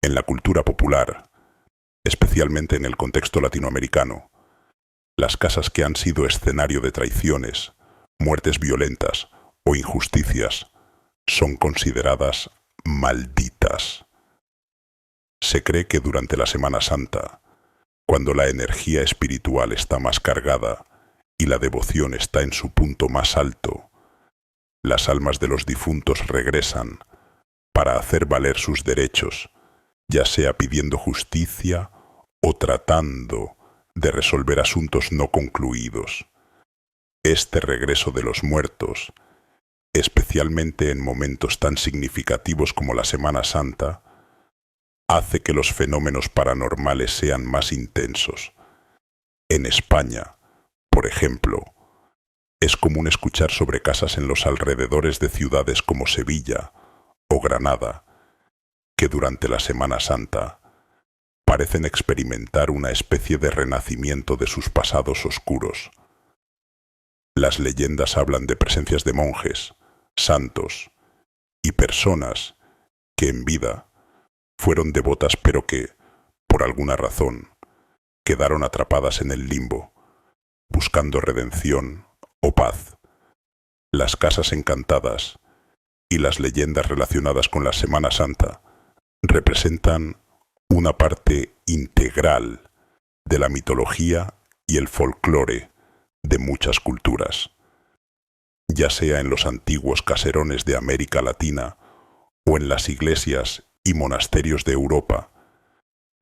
[SPEAKER 1] En la cultura popular, especialmente en el contexto latinoamericano, las casas que han sido escenario de traiciones, muertes violentas o injusticias son consideradas malditas. Se cree que durante la Semana Santa, cuando la energía espiritual está más cargada y la devoción está en su punto más alto, las almas de los difuntos regresan para hacer valer sus derechos, ya sea pidiendo justicia o tratando de resolver asuntos no concluidos. Este regreso de los muertos, especialmente en momentos tan significativos como la Semana Santa, hace que los fenómenos paranormales sean más intensos. En España, por ejemplo, es común escuchar sobre casas en los alrededores de ciudades como Sevilla o Granada, que durante la Semana Santa parecen experimentar una especie de renacimiento de sus pasados oscuros. Las leyendas hablan de presencias de monjes, santos y personas que en vida fueron devotas pero que, por alguna razón, quedaron atrapadas en el limbo, buscando redención o paz. Las casas encantadas y las leyendas relacionadas con la Semana Santa representan una parte integral de la mitología y el folclore de muchas culturas, ya sea en los antiguos caserones de América Latina o en las iglesias y monasterios de Europa.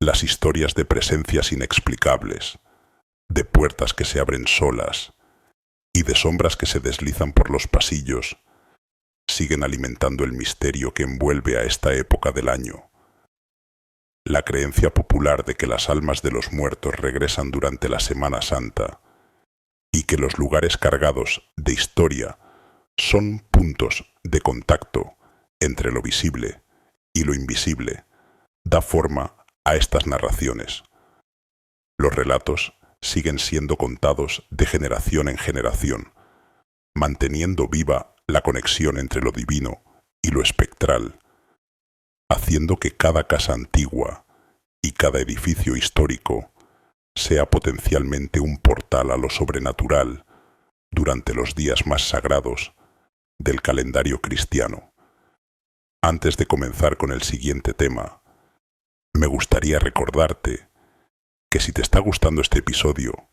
[SPEAKER 1] Las historias de presencias inexplicables, de puertas que se abren solas y de sombras que se deslizan por los pasillos siguen alimentando el misterio que envuelve a esta época del año. La creencia popular de que las almas de los muertos regresan durante la Semana Santa y que los lugares cargados de historia son puntos de contacto entre lo visible y lo invisible, da forma a estas narraciones. Los relatos siguen siendo contados de generación en generación, manteniendo viva la conexión entre lo divino y lo espectral, haciendo que cada casa antigua y cada edificio histórico sea potencialmente un portal a lo sobrenatural durante los días más sagrados del calendario cristiano. Antes de comenzar con el siguiente tema, me gustaría recordarte que si te está gustando este episodio,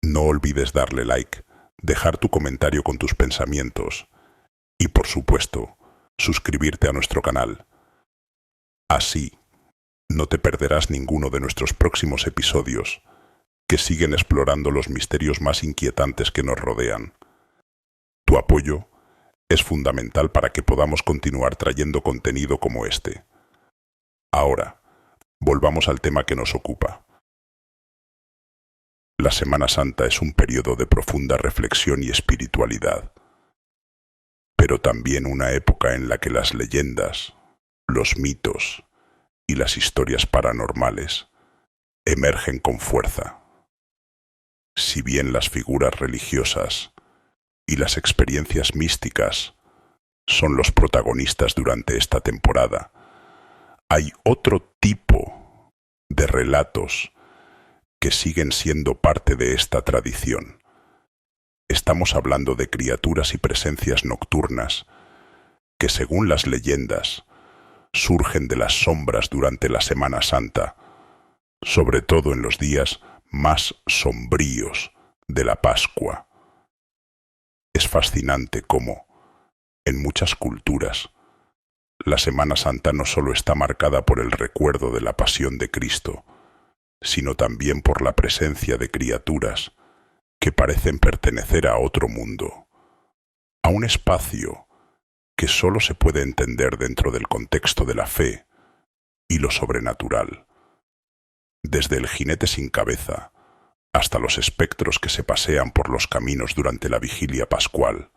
[SPEAKER 1] no olvides darle like, dejar tu comentario con tus pensamientos y, por supuesto, suscribirte a nuestro canal. Así, no te perderás ninguno de nuestros próximos episodios que siguen explorando los misterios más inquietantes que nos rodean. Tu apoyo es fundamental para que podamos continuar trayendo contenido como este. Ahora, volvamos al tema que nos ocupa. La Semana Santa es un periodo de profunda reflexión y espiritualidad, pero también una época en la que las leyendas, los mitos y las historias paranormales emergen con fuerza. Si bien las figuras religiosas y las experiencias místicas son los protagonistas durante esta temporada, hay otro tipo de relatos que siguen siendo parte de esta tradición. Estamos hablando de criaturas y presencias nocturnas que, según las leyendas, surgen de las sombras durante la Semana Santa, sobre todo en los días más sombríos de la Pascua. Es fascinante cómo, en muchas culturas, la Semana Santa no solo está marcada por el recuerdo de la pasión de Cristo, sino también por la presencia de criaturas que parecen pertenecer a otro mundo, a un espacio que solo se puede entender dentro del contexto de la fe y lo sobrenatural. Desde el jinete sin cabeza hasta los espectros que se pasean por los caminos durante la vigilia pascual.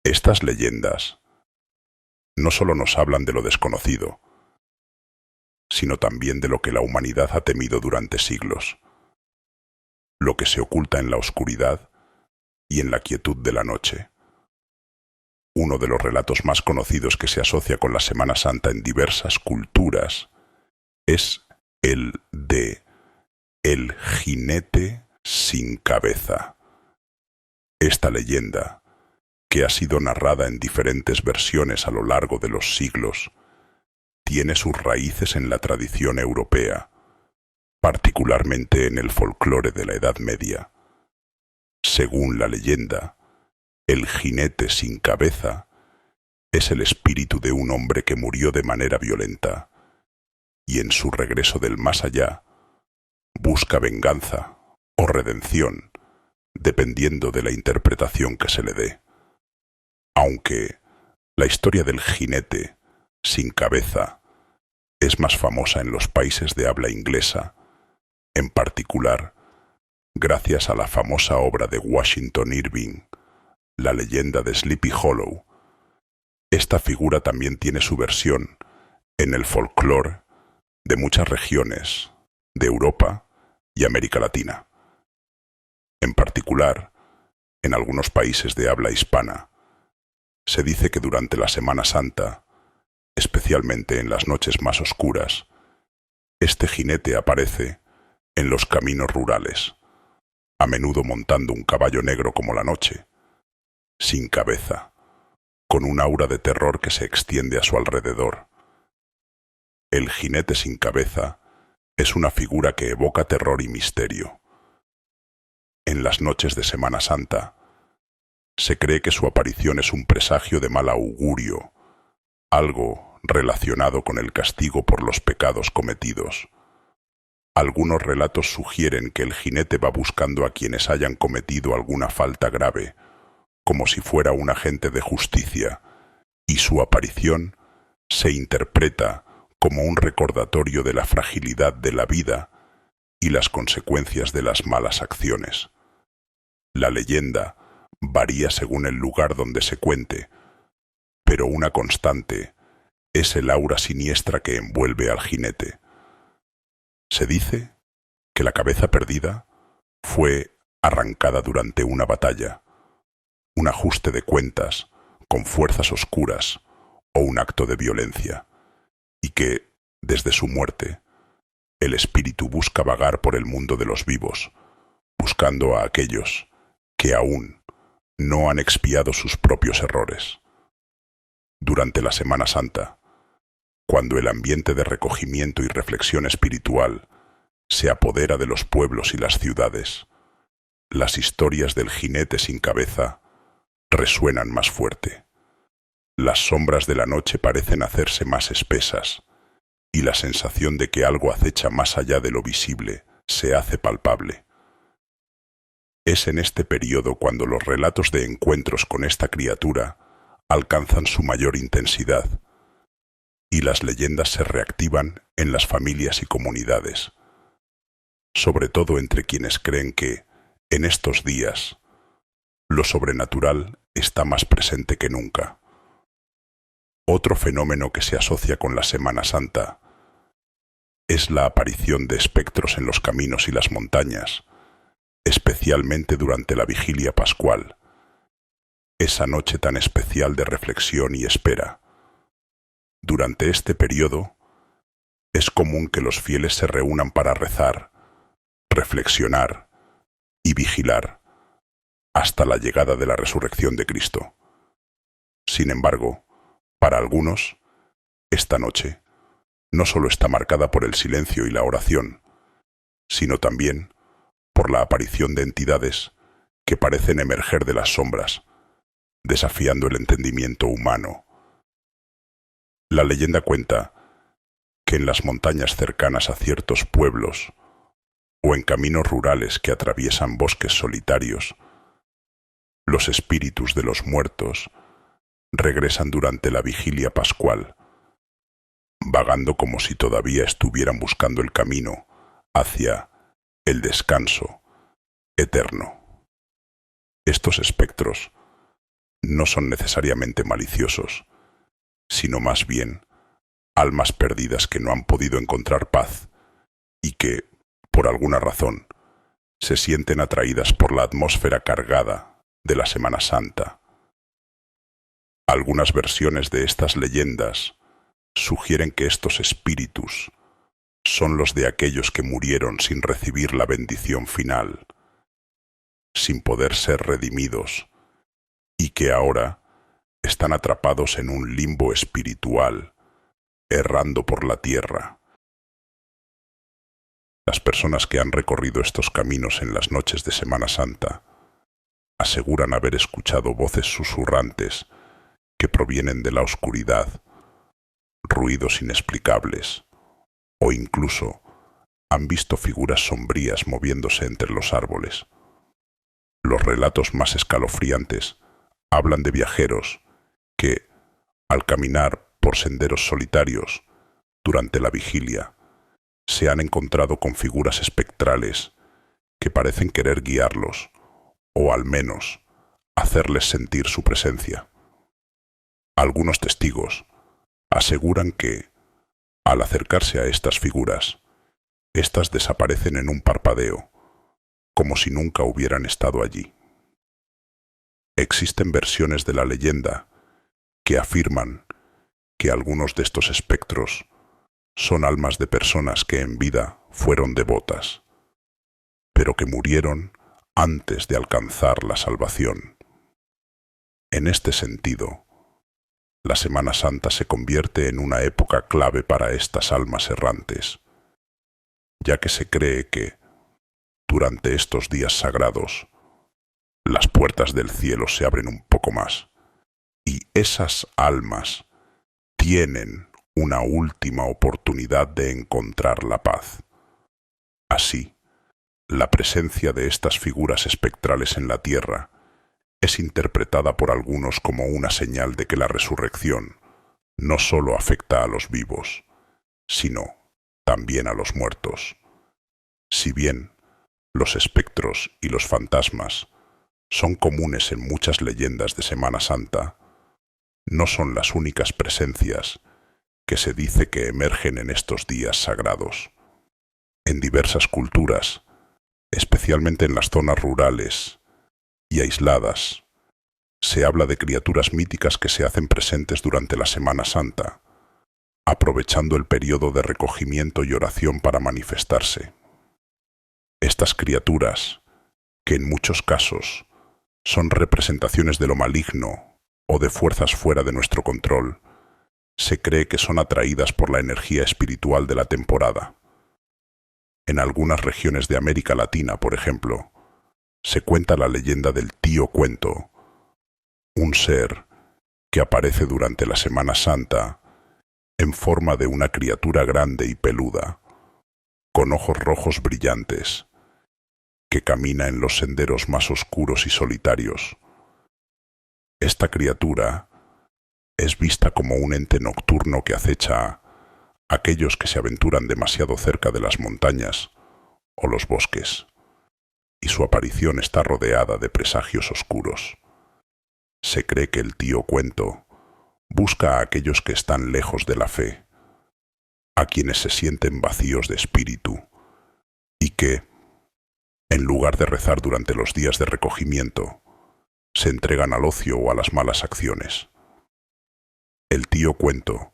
[SPEAKER 1] Estas leyendas no solo nos hablan de lo desconocido, sino también de lo que la humanidad ha temido durante siglos, lo que se oculta en la oscuridad y en la quietud de la noche. Uno de los relatos más conocidos que se asocia con la Semana Santa en diversas culturas es el de El jinete sin cabeza. Esta leyenda, que ha sido narrada en diferentes versiones a lo largo de los siglos, tiene sus raíces en la tradición europea, particularmente en el folclore de la Edad Media. Según la leyenda, el jinete sin cabeza es el espíritu de un hombre que murió de manera violenta y en su regreso del más allá busca venganza o redención, dependiendo de la interpretación que se le dé. Aunque la historia del jinete sin cabeza es más famosa en los países de habla inglesa, en particular gracias a la famosa obra de Washington Irving, La leyenda de Sleepy Hollow. Esta figura también tiene su versión en el folclore de muchas regiones de Europa y América Latina. En particular, en algunos países de habla hispana, se dice que durante la Semana Santa, especialmente en las noches más oscuras, este jinete aparece en los caminos rurales, a menudo montando un caballo negro como la noche, sin cabeza, con un aura de terror que se extiende a su alrededor. El jinete sin cabeza es una figura que evoca terror y misterio. En las noches de Semana Santa, se cree que su aparición es un presagio de mal augurio, algo relacionado con el castigo por los pecados cometidos. Algunos relatos sugieren que el jinete va buscando a quienes hayan cometido alguna falta grave, como si fuera un agente de justicia, y su aparición se interpreta como un recordatorio de la fragilidad de la vida y las consecuencias de las malas acciones. La leyenda varía según el lugar donde se cuente, pero una constante es el aura siniestra que envuelve al jinete. Se dice que la cabeza perdida fue arrancada durante una batalla, un ajuste de cuentas con fuerzas oscuras o un acto de violencia, y que, desde su muerte, el espíritu busca vagar por el mundo de los vivos, buscando a aquellos que aún no han expiado sus propios errores. Durante la Semana Santa, cuando el ambiente de recogimiento y reflexión espiritual se apodera de los pueblos y las ciudades, las historias del jinete sin cabeza resuenan más fuerte. Las sombras de la noche parecen hacerse más espesas y la sensación de que algo acecha más allá de lo visible se hace palpable. Es en este periodo cuando los relatos de encuentros con esta criatura alcanzan su mayor intensidad y las leyendas se reactivan en las familias y comunidades, sobre todo entre quienes creen que, en estos días, lo sobrenatural está más presente que nunca. Otro fenómeno que se asocia con la Semana Santa es la aparición de espectros en los caminos y las montañas, especialmente durante la vigilia pascual, esa noche tan especial de reflexión y espera. Durante este periodo, es común que los fieles se reúnan para rezar, reflexionar y vigilar hasta la llegada de la resurrección de Cristo. Sin embargo, para algunos, esta noche no solo está marcada por el silencio y la oración, sino también por la aparición de entidades que parecen emerger de las sombras, desafiando el entendimiento humano. La leyenda cuenta que en las montañas cercanas a ciertos pueblos o en caminos rurales que atraviesan bosques solitarios, los espíritus de los muertos regresan durante la vigilia pascual, vagando como si todavía estuvieran buscando el camino hacia el descanso eterno. Estos espectros no son necesariamente maliciosos, sino más bien almas perdidas que no han podido encontrar paz y que, por alguna razón, se sienten atraídas por la atmósfera cargada de la Semana Santa. Algunas versiones de estas leyendas sugieren que estos espíritus son los de aquellos que murieron sin recibir la bendición final, sin poder ser redimidos, y que ahora están atrapados en un limbo espiritual, errando por la tierra. Las personas que han recorrido estos caminos en las noches de Semana Santa aseguran haber escuchado voces susurrantes que provienen de la oscuridad, ruidos inexplicables, o incluso han visto figuras sombrías moviéndose entre los árboles. Los relatos más escalofriantes hablan de viajeros que, al caminar por senderos solitarios durante la vigilia, se han encontrado con figuras espectrales que parecen querer guiarlos, o al menos hacerles sentir su presencia. Algunos testigos aseguran que, al acercarse a estas figuras, éstas desaparecen en un parpadeo, como si nunca hubieran estado allí. Existen versiones de la leyenda que afirman que algunos de estos espectros son almas de personas que en vida fueron devotas, pero que murieron antes de alcanzar la salvación. En este sentido, la Semana Santa se convierte en una época clave para estas almas errantes, ya que se cree que, durante estos días sagrados, las puertas del cielo se abren un poco más, y esas almas tienen una última oportunidad de encontrar la paz. Así, la presencia de estas figuras espectrales en la tierra es interpretada por algunos como una señal de que la resurrección no solo afecta a los vivos, sino también a los muertos. Si bien los espectros y los fantasmas son comunes en muchas leyendas de Semana Santa, no son las únicas presencias que se dice que emergen en estos días sagrados. En diversas culturas, especialmente en las zonas rurales y aisladas, se habla de criaturas míticas que se hacen presentes durante la Semana Santa, aprovechando el periodo de recogimiento y oración para manifestarse. Estas criaturas, que en muchos casos son representaciones de lo maligno o de fuerzas fuera de nuestro control, se cree que son atraídas por la energía espiritual de la temporada. En algunas regiones de América Latina, por ejemplo, se cuenta la leyenda del tío Cuento, un ser que aparece durante la Semana Santa en forma de una criatura grande y peluda, con ojos rojos brillantes, que camina en los senderos más oscuros y solitarios. Esta criatura es vista como un ente nocturno que acecha a aquellos que se aventuran demasiado cerca de las montañas o los bosques, y su aparición está rodeada de presagios oscuros. Se cree que el tío Cuento busca a aquellos que están lejos de la fe, a quienes se sienten vacíos de espíritu, y que, en lugar de rezar durante los días de recogimiento, se entregan al ocio o a las malas acciones. El tío Cuento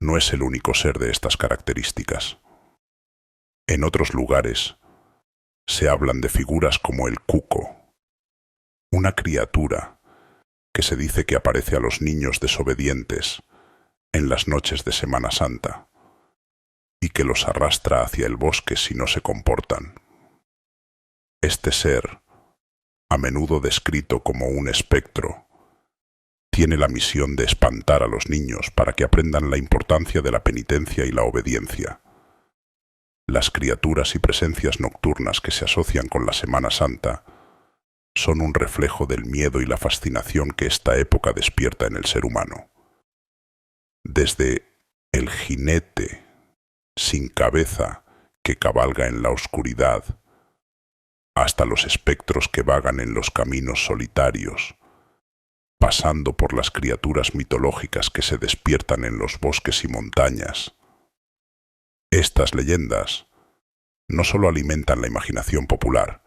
[SPEAKER 1] no es el único ser de estas características. En otros lugares se hablan de figuras como el cuco, una criatura que se dice que aparece a los niños desobedientes en las noches de Semana Santa y que los arrastra hacia el bosque si no se comportan. Este ser, a menudo descrito como un espectro, tiene la misión de espantar a los niños para que aprendan la importancia de la penitencia y la obediencia. Las criaturas y presencias nocturnas que se asocian con la Semana Santa son un reflejo del miedo y la fascinación que esta época despierta en el ser humano. Desde el jinete sin cabeza que cabalga en la oscuridad, hasta los espectros que vagan en los caminos solitarios, pasando por las criaturas mitológicas que se despiertan en los bosques y montañas. Estas leyendas no solo alimentan la imaginación popular,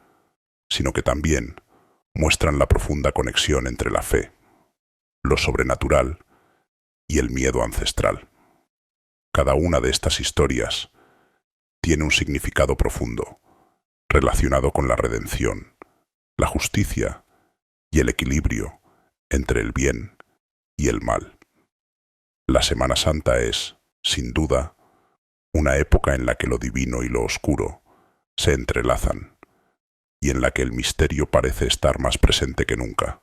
[SPEAKER 1] sino que también muestran la profunda conexión entre la fe, lo sobrenatural y el miedo ancestral. Cada una de estas historias tiene un significado profundo, relacionado con la redención, la justicia y el equilibrio entre el bien y el mal. La Semana Santa es, sin duda, una época en la que lo divino y lo oscuro se entrelazan y en la que el misterio parece estar más presente que nunca.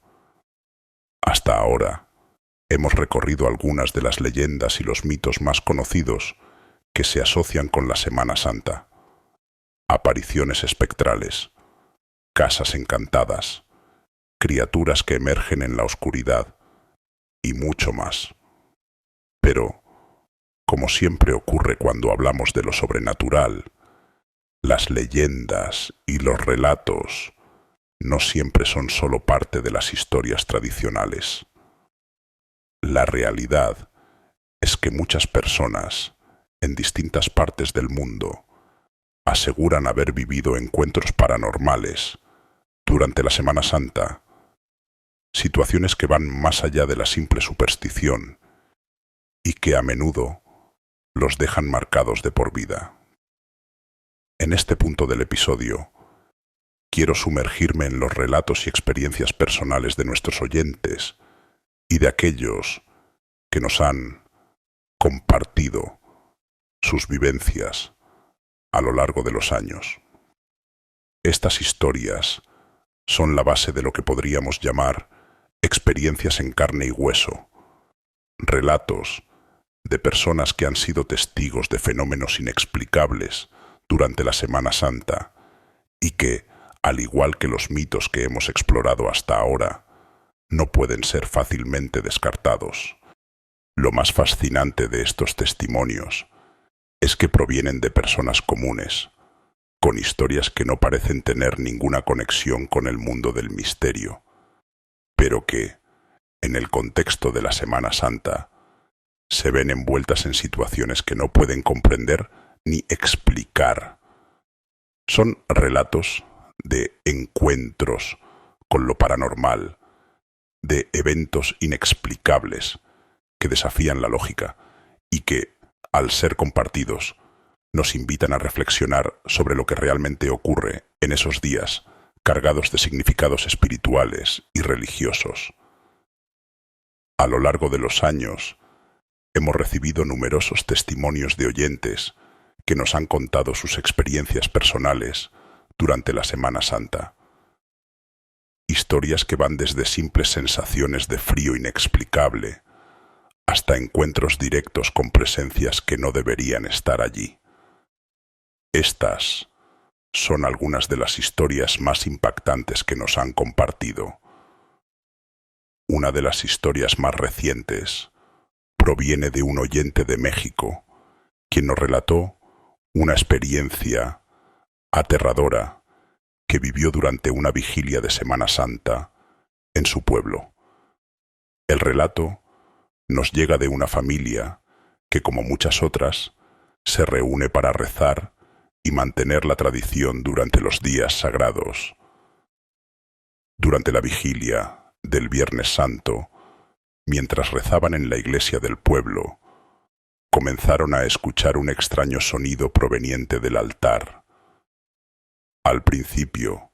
[SPEAKER 1] Hasta ahora, hemos recorrido algunas de las leyendas y los mitos más conocidos que se asocian con la Semana Santa. Apariciones espectrales, casas encantadas, criaturas que emergen en la oscuridad y mucho más. Pero, como siempre ocurre cuando hablamos de lo sobrenatural, las leyendas y los relatos no siempre son solo parte de las historias tradicionales. La realidad es que muchas personas, en distintas partes del mundo, aseguran haber vivido encuentros paranormales durante la Semana Santa, situaciones que van más allá de la simple superstición y que a menudo los dejan marcados de por vida. En este punto del episodio, quiero sumergirme en los relatos y experiencias personales de nuestros oyentes y de aquellos que nos han compartido sus vivencias a lo largo de los años. Estas historias son la base de lo que podríamos llamar experiencias en carne y hueso, relatos de personas que han sido testigos de fenómenos inexplicables durante la Semana Santa y que, al igual que los mitos que hemos explorado hasta ahora, no pueden ser fácilmente descartados. Lo más fascinante de estos testimonios es que provienen de personas comunes, con historias que no parecen tener ninguna conexión con el mundo del misterio, pero que, en el contexto de la Semana Santa, se ven envueltas en situaciones que no pueden comprender ni explicar. Son relatos de encuentros con lo paranormal, de eventos inexplicables que desafían la lógica y que, al ser compartidos, nos invitan a reflexionar sobre lo que realmente ocurre en esos días cargados de significados espirituales y religiosos. A lo largo de los años, hemos recibido numerosos testimonios de oyentes que nos han contado sus experiencias personales durante la Semana Santa. Historias que van desde simples sensaciones de frío inexplicable hasta encuentros directos con presencias que no deberían estar allí. Estas son algunas de las historias más impactantes que nos han compartido. Una de las historias más recientes proviene de un oyente de México, quien nos relató una experiencia aterradora que vivió durante una vigilia de Semana Santa en su pueblo. El relato nos llega de una familia que, como muchas otras, se reúne para rezar y mantener la tradición durante los días sagrados. Durante la vigilia del Viernes Santo, mientras rezaban en la iglesia del pueblo, comenzaron a escuchar un extraño sonido proveniente del altar. Al principio,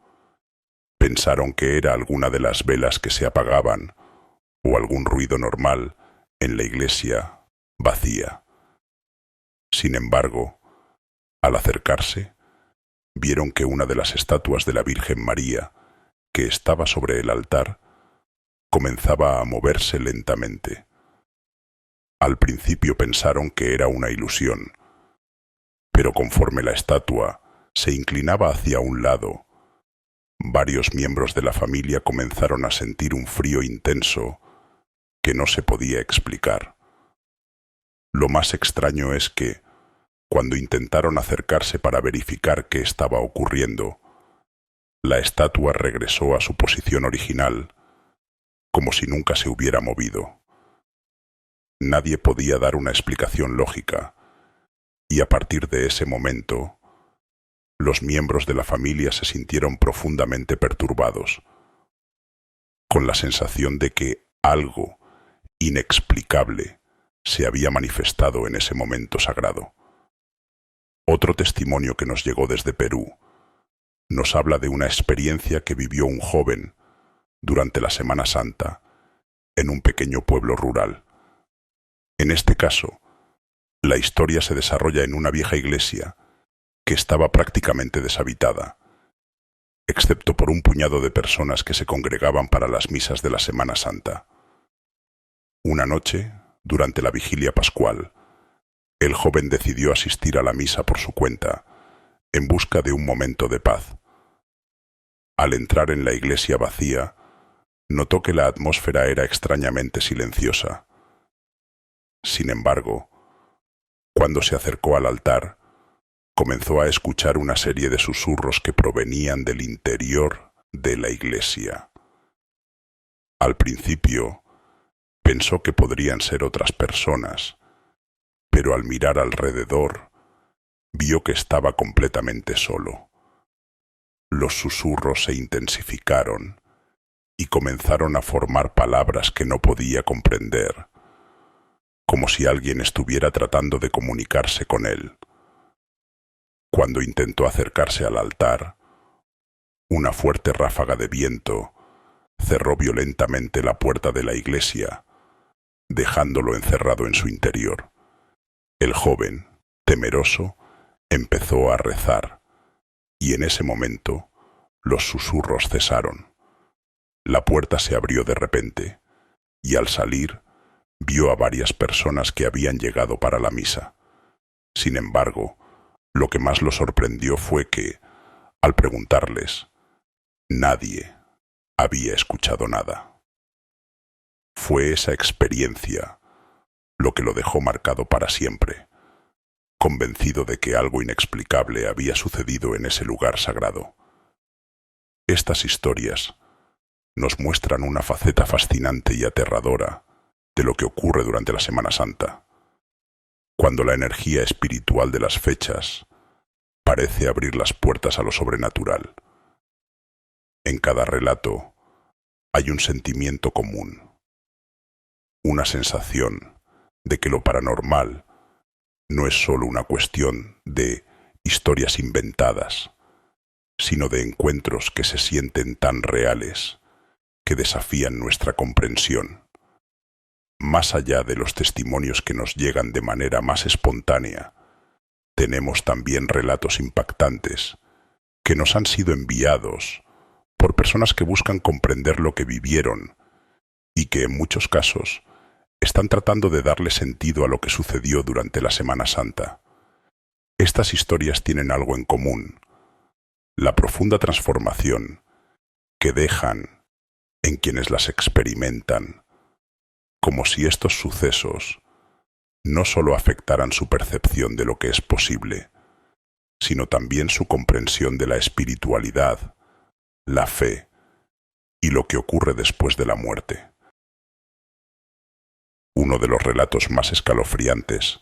[SPEAKER 1] pensaron que era alguna de las velas que se apagaban o algún ruido normal en la iglesia vacía. Sin embargo, al acercarse, vieron que una de las estatuas de la Virgen María, que estaba sobre el altar, comenzaba a moverse lentamente. Al principio pensaron que era una ilusión, pero conforme la estatua se inclinaba hacia un lado, varios miembros de la familia comenzaron a sentir un frío intenso que no se podía explicar. Lo más extraño es que, cuando intentaron acercarse para verificar qué estaba ocurriendo, la estatua regresó a su posición original, como si nunca se hubiera movido. Nadie podía dar una explicación lógica, y a partir de ese momento, los miembros de la familia se sintieron profundamente perturbados, con la sensación de que algo inexplicable se había manifestado en ese momento sagrado. Otro testimonio que nos llegó desde Perú nos habla de una experiencia que vivió un joven durante la Semana Santa en un pequeño pueblo rural. En este caso, la historia se desarrolla en una vieja iglesia que estaba prácticamente deshabitada, excepto por un puñado de personas que se congregaban para las misas de la Semana Santa. Una noche, durante la vigilia pascual, el joven decidió asistir a la misa por su cuenta, en busca de un momento de paz. Al entrar en la iglesia vacía, notó que la atmósfera era extrañamente silenciosa. Sin embargo, cuando se acercó al altar, comenzó a escuchar una serie de susurros que provenían del interior de la iglesia. Al principio, pensó que podrían ser otras personas, pero al mirar alrededor, vio que estaba completamente solo. Los susurros se intensificaron y comenzaron a formar palabras que no podía comprender, como si alguien estuviera tratando de comunicarse con él. Cuando intentó acercarse al altar, una fuerte ráfaga de viento cerró violentamente la puerta de la iglesia, dejándolo encerrado en su interior. El joven, temeroso, empezó a rezar, y en ese momento los susurros cesaron. La puerta se abrió de repente, y al salir, vio a varias personas que habían llegado para la misa. Sin embargo, lo que más lo sorprendió fue que, al preguntarles, nadie había escuchado nada. Fue esa experiencia lo que lo dejó marcado para siempre, convencido de que algo inexplicable había sucedido en ese lugar sagrado. Estas historias nos muestran una faceta fascinante y aterradora de lo que ocurre durante la Semana Santa, cuando la energía espiritual de las fechas parece abrir las puertas a lo sobrenatural. En cada relato hay un sentimiento común, una sensación de que lo paranormal no es solo una cuestión de historias inventadas, sino de encuentros que se sienten tan reales que desafían nuestra comprensión. Más allá de los testimonios que nos llegan de manera más espontánea, tenemos también relatos impactantes que nos han sido enviados por personas que buscan comprender lo que vivieron y que en muchos casos están tratando de darle sentido a lo que sucedió durante la Semana Santa. Estas historias tienen algo en común: la profunda transformación que dejan en quienes las experimentan, como si estos sucesos no solo afectaran su percepción de lo que es posible, sino también su comprensión de la espiritualidad, la fe y lo que ocurre después de la muerte. Uno de los relatos más escalofriantes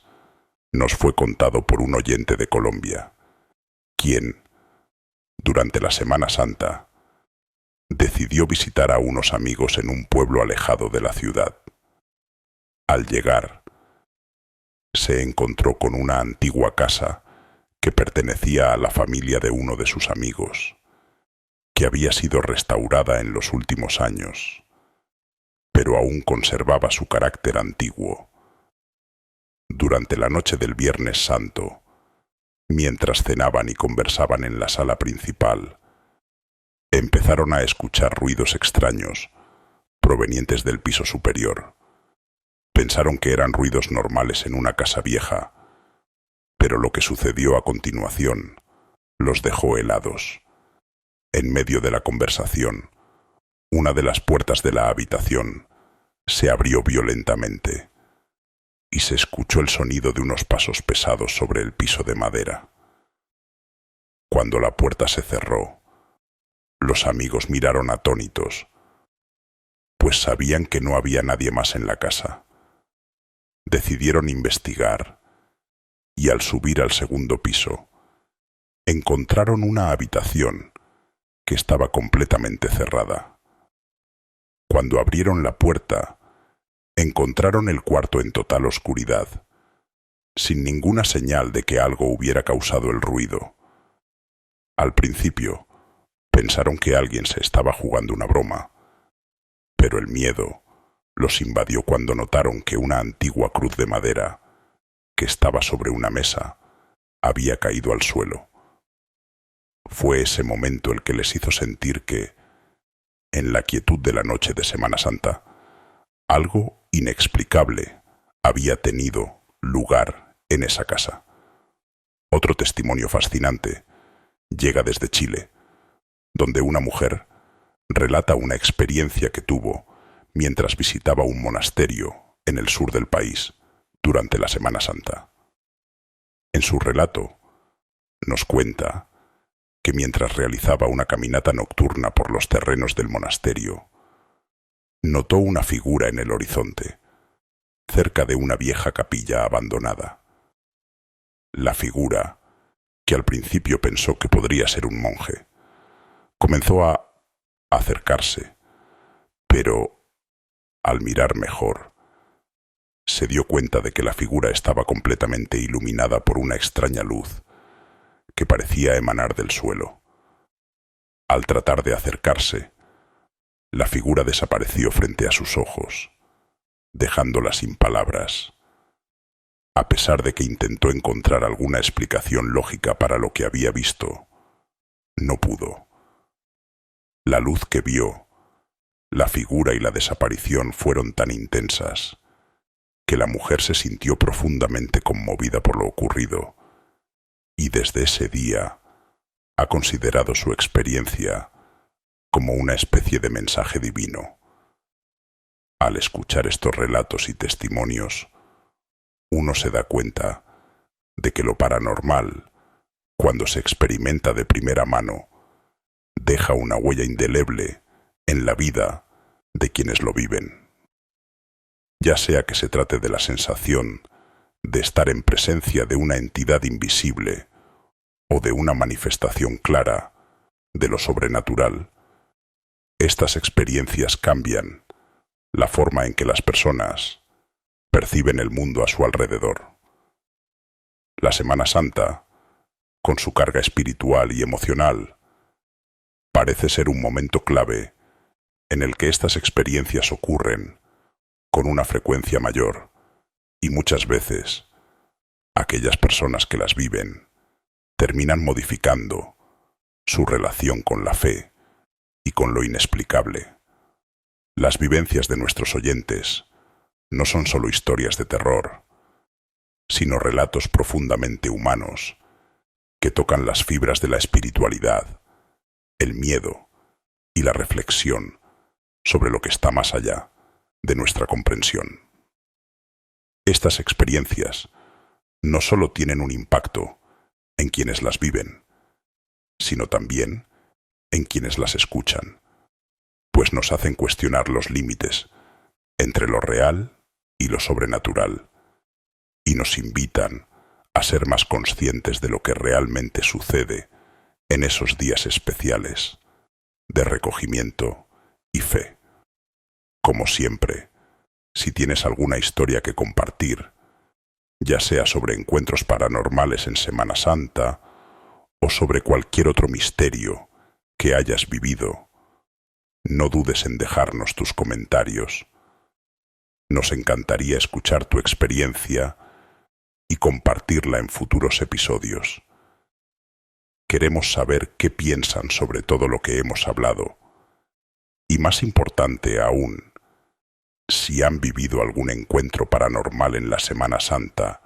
[SPEAKER 1] nos fue contado por un oyente de Colombia, quien, durante la Semana Santa, decidió visitar a unos amigos en un pueblo alejado de la ciudad. Al llegar, se encontró con una antigua casa que pertenecía a la familia de uno de sus amigos, que había sido restaurada en los últimos años, pero aún conservaba su carácter antiguo. Durante la noche del Viernes Santo, mientras cenaban y conversaban en la sala principal, empezaron a escuchar ruidos extraños provenientes del piso superior. Pensaron que eran ruidos normales en una casa vieja, pero lo que sucedió a continuación los dejó helados. En medio de la conversación, una de las puertas de la habitación se abrió violentamente y se escuchó el sonido de unos pasos pesados sobre el piso de madera. Cuando la puerta se cerró, los amigos miraron atónitos, pues sabían que no había nadie más en la casa. Decidieron investigar y al subir al segundo piso, encontraron una habitación que estaba completamente cerrada. Cuando abrieron la puerta, encontraron el cuarto en total oscuridad, sin ninguna señal de que algo hubiera causado el ruido. Al principio, pensaron que alguien se estaba jugando una broma, pero el miedo los invadió cuando notaron que una antigua cruz de madera, que estaba sobre una mesa, había caído al suelo. Fue ese momento el que les hizo sentir que, en la quietud de la noche de Semana Santa, algo inexplicable había tenido lugar en esa casa. Otro testimonio fascinante llega desde Chile, donde una mujer relata una experiencia que tuvo mientras visitaba un monasterio en el sur del país durante la Semana Santa. En su relato, nos cuenta que mientras realizaba una caminata nocturna por los terrenos del monasterio, notó una figura en el horizonte, cerca de una vieja capilla abandonada. La figura, que al principio pensó que podría ser un monje, comenzó a acercarse, pero al mirar mejor, se dio cuenta de que la figura estaba completamente iluminada por una extraña luz que parecía emanar del suelo. Al tratar de acercarse, la figura desapareció frente a sus ojos, dejándola sin palabras. A pesar de que intentó encontrar alguna explicación lógica para lo que había visto, no pudo. La luz que vio, la figura y la desaparición fueron tan intensas que la mujer se sintió profundamente conmovida por lo ocurrido y desde ese día ha considerado su experiencia como una especie de mensaje divino. Al escuchar estos relatos y testimonios, uno se da cuenta de que lo paranormal, cuando se experimenta de primera mano, deja una huella indeleble en la vida de quienes lo viven. Ya sea que se trate de la sensación de estar en presencia de una entidad invisible o de una manifestación clara de lo sobrenatural, estas experiencias cambian la forma en que las personas perciben el mundo a su alrededor. La Semana Santa, con su carga espiritual y emocional, parece ser un momento clave en el que estas experiencias ocurren con una frecuencia mayor y muchas veces aquellas personas que las viven terminan modificando su relación con la fe y con lo inexplicable. Las vivencias de nuestros oyentes no son solo historias de terror, sino relatos profundamente humanos que tocan las fibras de la espiritualidad, el miedo y la reflexión sobre lo que está más allá de nuestra comprensión. Estas experiencias no solo tienen un impacto en quienes las viven, sino también en quienes las escuchan, pues nos hacen cuestionar los límites entre lo real y lo sobrenatural, y nos invitan a ser más conscientes de lo que realmente sucede en esos días especiales de recogimiento y fe. Como siempre, si tienes alguna historia que compartir, ya sea sobre encuentros paranormales en Semana Santa o sobre cualquier otro misterio que hayas vivido, no dudes en dejarnos tus comentarios. Nos encantaría escuchar tu experiencia y compartirla en futuros episodios. Queremos saber qué piensan sobre todo lo que hemos hablado. Y más importante aún, si han vivido algún encuentro paranormal en la Semana Santa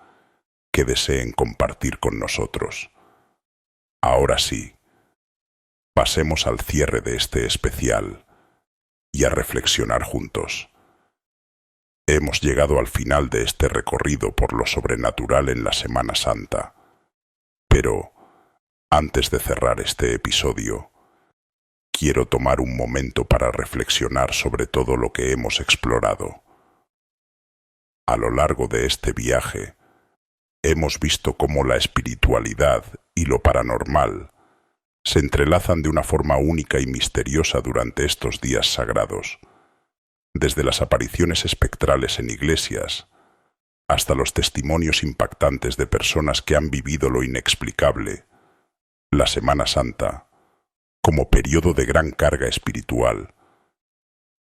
[SPEAKER 1] que deseen compartir con nosotros. Ahora sí, pasemos al cierre de este especial y a reflexionar juntos. Hemos llegado al final de este recorrido por lo sobrenatural en la Semana Santa. Pero, antes de cerrar este episodio, quiero tomar un momento para reflexionar sobre todo lo que hemos explorado. A lo largo de este viaje, hemos visto cómo la espiritualidad y lo paranormal se entrelazan de una forma única y misteriosa durante estos días sagrados, desde las apariciones espectrales en iglesias hasta los testimonios impactantes de personas que han vivido lo inexplicable. La Semana Santa, como periodo de gran carga espiritual,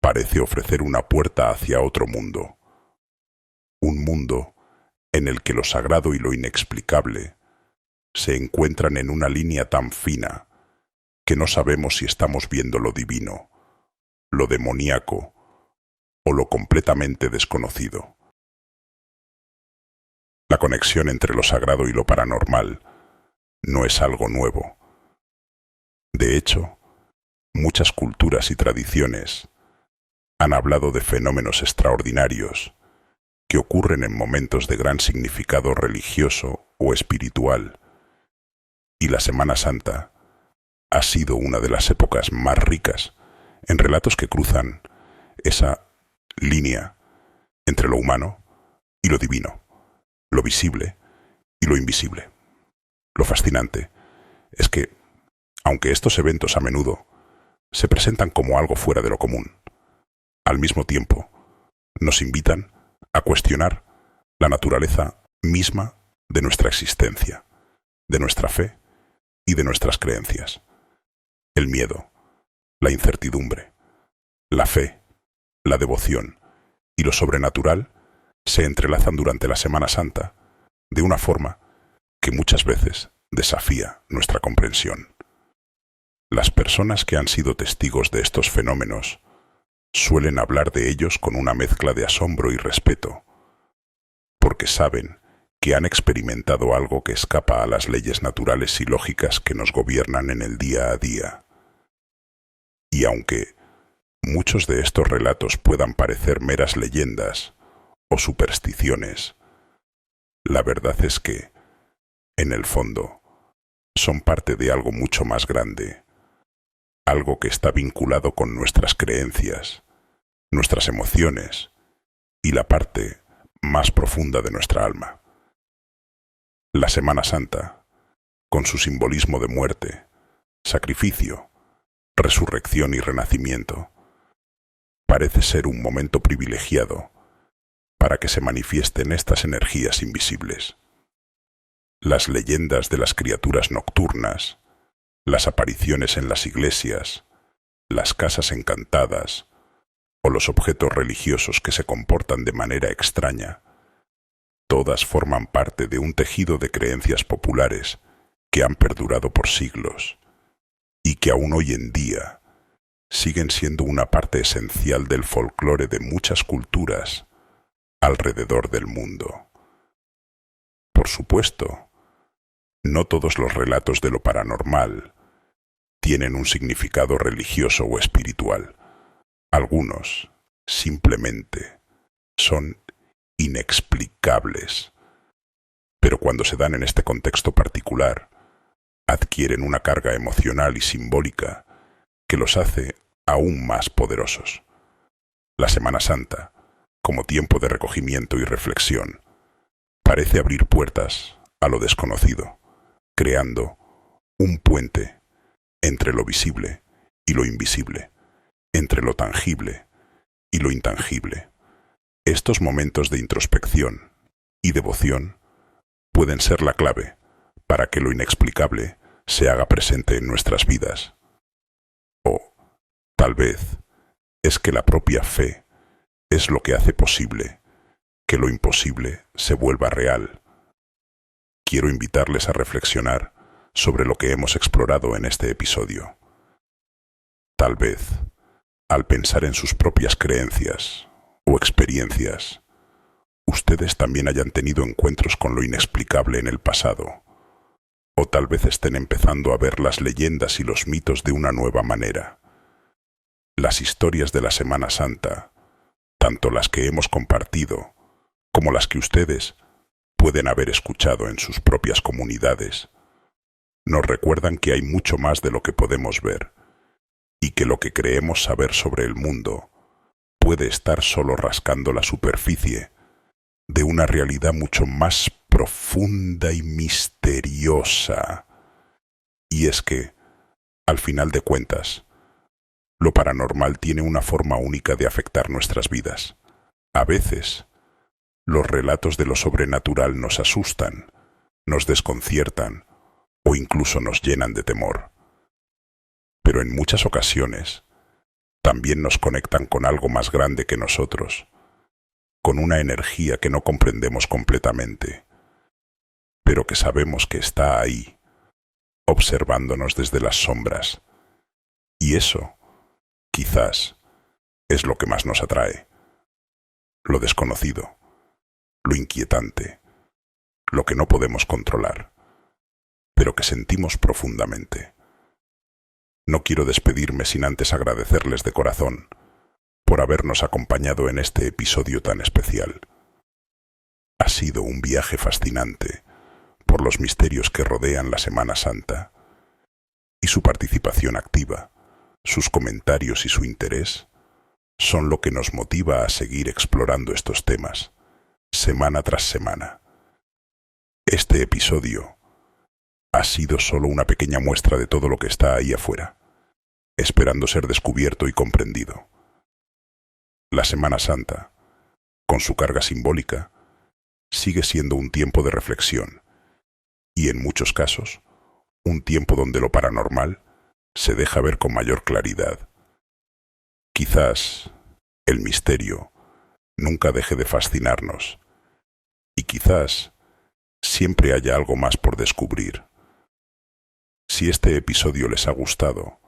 [SPEAKER 1] parece ofrecer una puerta hacia otro mundo, un mundo en el que lo sagrado y lo inexplicable se encuentran en una línea tan fina que no sabemos si estamos viendo lo divino, lo demoníaco o lo completamente desconocido. La conexión entre lo sagrado y lo paranormal no es algo nuevo. De hecho, muchas culturas y tradiciones han hablado de fenómenos extraordinarios que ocurren en momentos de gran significado religioso o espiritual, y la Semana Santa ha sido una de las épocas más ricas en relatos que cruzan esa línea entre lo humano y lo divino, lo visible y lo invisible. Lo fascinante es que, aunque estos eventos a menudo se presentan como algo fuera de lo común, al mismo tiempo nos invitan a cuestionar la naturaleza misma de nuestra existencia, de nuestra fe y de nuestras creencias. El miedo, la incertidumbre, la fe, la devoción y lo sobrenatural se entrelazan durante la Semana Santa de una forma que muchas veces desafía nuestra comprensión. Las personas que han sido testigos de estos fenómenos suelen hablar de ellos con una mezcla de asombro y respeto, porque saben que han experimentado algo que escapa a las leyes naturales y lógicas que nos gobiernan en el día a día. Y aunque muchos de estos relatos puedan parecer meras leyendas o supersticiones, la verdad es que en el fondo, son parte de algo mucho más grande, algo que está vinculado con nuestras creencias, nuestras emociones y la parte más profunda de nuestra alma. La Semana Santa, con su simbolismo de muerte, sacrificio, resurrección y renacimiento, parece ser un momento privilegiado para que se manifiesten estas energías invisibles. Las leyendas de las criaturas nocturnas, las apariciones en las iglesias, las casas encantadas o los objetos religiosos que se comportan de manera extraña, todas forman parte de un tejido de creencias populares que han perdurado por siglos y que aún hoy en día siguen siendo una parte esencial del folclore de muchas culturas alrededor del mundo. Por supuesto, no todos los relatos de lo paranormal tienen un significado religioso o espiritual. Algunos simplemente son inexplicables, pero cuando se dan en este contexto particular, adquieren una carga emocional y simbólica que los hace aún más poderosos. La Semana Santa, como tiempo de recogimiento y reflexión, parece abrir puertas a lo desconocido, creando un puente entre lo visible y lo invisible, entre lo tangible y lo intangible. Estos momentos de introspección y devoción pueden ser la clave para que lo inexplicable se haga presente en nuestras vidas. O, tal vez, es que la propia fe es lo que hace posible que lo imposible se vuelva real. Quiero invitarles a reflexionar sobre lo que hemos explorado en este episodio. Tal vez, al pensar en sus propias creencias o experiencias, ustedes también hayan tenido encuentros con lo inexplicable en el pasado, o tal vez estén empezando a ver las leyendas y los mitos de una nueva manera. Las historias de la Semana Santa, tanto las que hemos compartido como las que ustedes pueden haber escuchado en sus propias comunidades, nos recuerdan que hay mucho más de lo que podemos ver y que lo que creemos saber sobre el mundo puede estar solo rascando la superficie de una realidad mucho más profunda y misteriosa. Y es que, al final de cuentas, lo paranormal tiene una forma única de afectar nuestras vidas. A veces, los relatos de lo sobrenatural nos asustan, nos desconciertan o incluso nos llenan de temor. Pero en muchas ocasiones, también nos conectan con algo más grande que nosotros, con una energía que no comprendemos completamente, pero que sabemos que está ahí, observándonos desde las sombras. Y eso, quizás, es lo que más nos atrae. Lo desconocido, lo inquietante, lo que no podemos controlar, pero que sentimos profundamente. No quiero despedirme sin antes agradecerles de corazón por habernos acompañado en este episodio tan especial. Ha sido un viaje fascinante por los misterios que rodean la Semana Santa, y su participación activa, sus comentarios y su interés son lo que nos motiva a seguir explorando estos temas, semana tras semana. Este episodio ha sido solo una pequeña muestra de todo lo que está ahí afuera, esperando ser descubierto y comprendido. La Semana Santa, con su carga simbólica, sigue siendo un tiempo de reflexión y, en muchos casos, un tiempo donde lo paranormal se deja ver con mayor claridad. Quizás el misterio nunca deje de fascinarnos y quizás siempre haya algo más por descubrir. Si este episodio les ha gustado,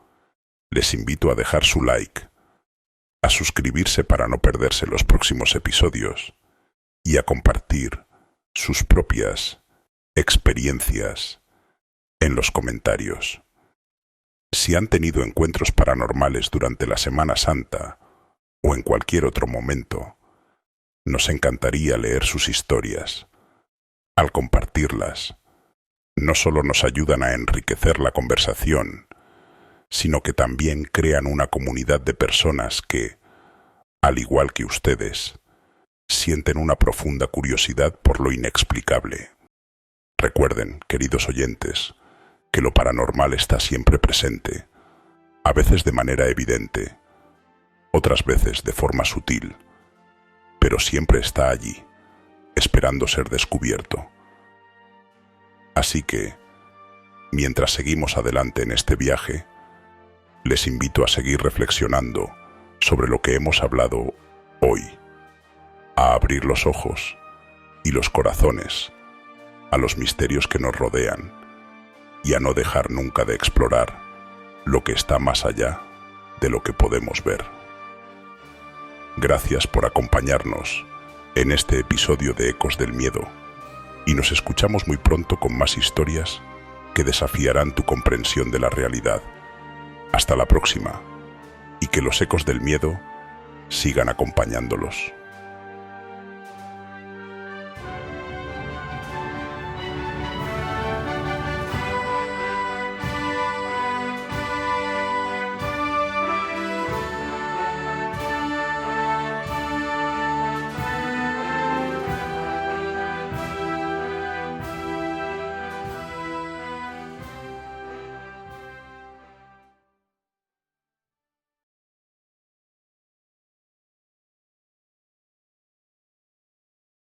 [SPEAKER 1] les invito a dejar su like, a suscribirse para no perderse los próximos episodios y a compartir sus propias experiencias en los comentarios. Si han tenido encuentros paranormales durante la Semana Santa o en cualquier otro momento, nos encantaría leer sus historias. Al compartirlas, no solo nos ayudan a enriquecer la conversación, sino que también crean una comunidad de personas que, al igual que ustedes, sienten una profunda curiosidad por lo inexplicable. Recuerden, queridos oyentes, que lo paranormal está siempre presente, a veces de manera evidente, otras veces de forma sutil, pero siempre está allí, esperando ser descubierto. Así que, mientras seguimos adelante en este viaje, les invito a seguir reflexionando sobre lo que hemos hablado hoy, a abrir los ojos y los corazones a los misterios que nos rodean y a no dejar nunca de explorar lo que está más allá de lo que podemos ver. Gracias por acompañarnos en este episodio de Ecos del Miedo y nos escuchamos muy pronto con más historias que desafiarán tu comprensión de la realidad. Hasta la próxima y que los ecos del miedo sigan acompañándolos.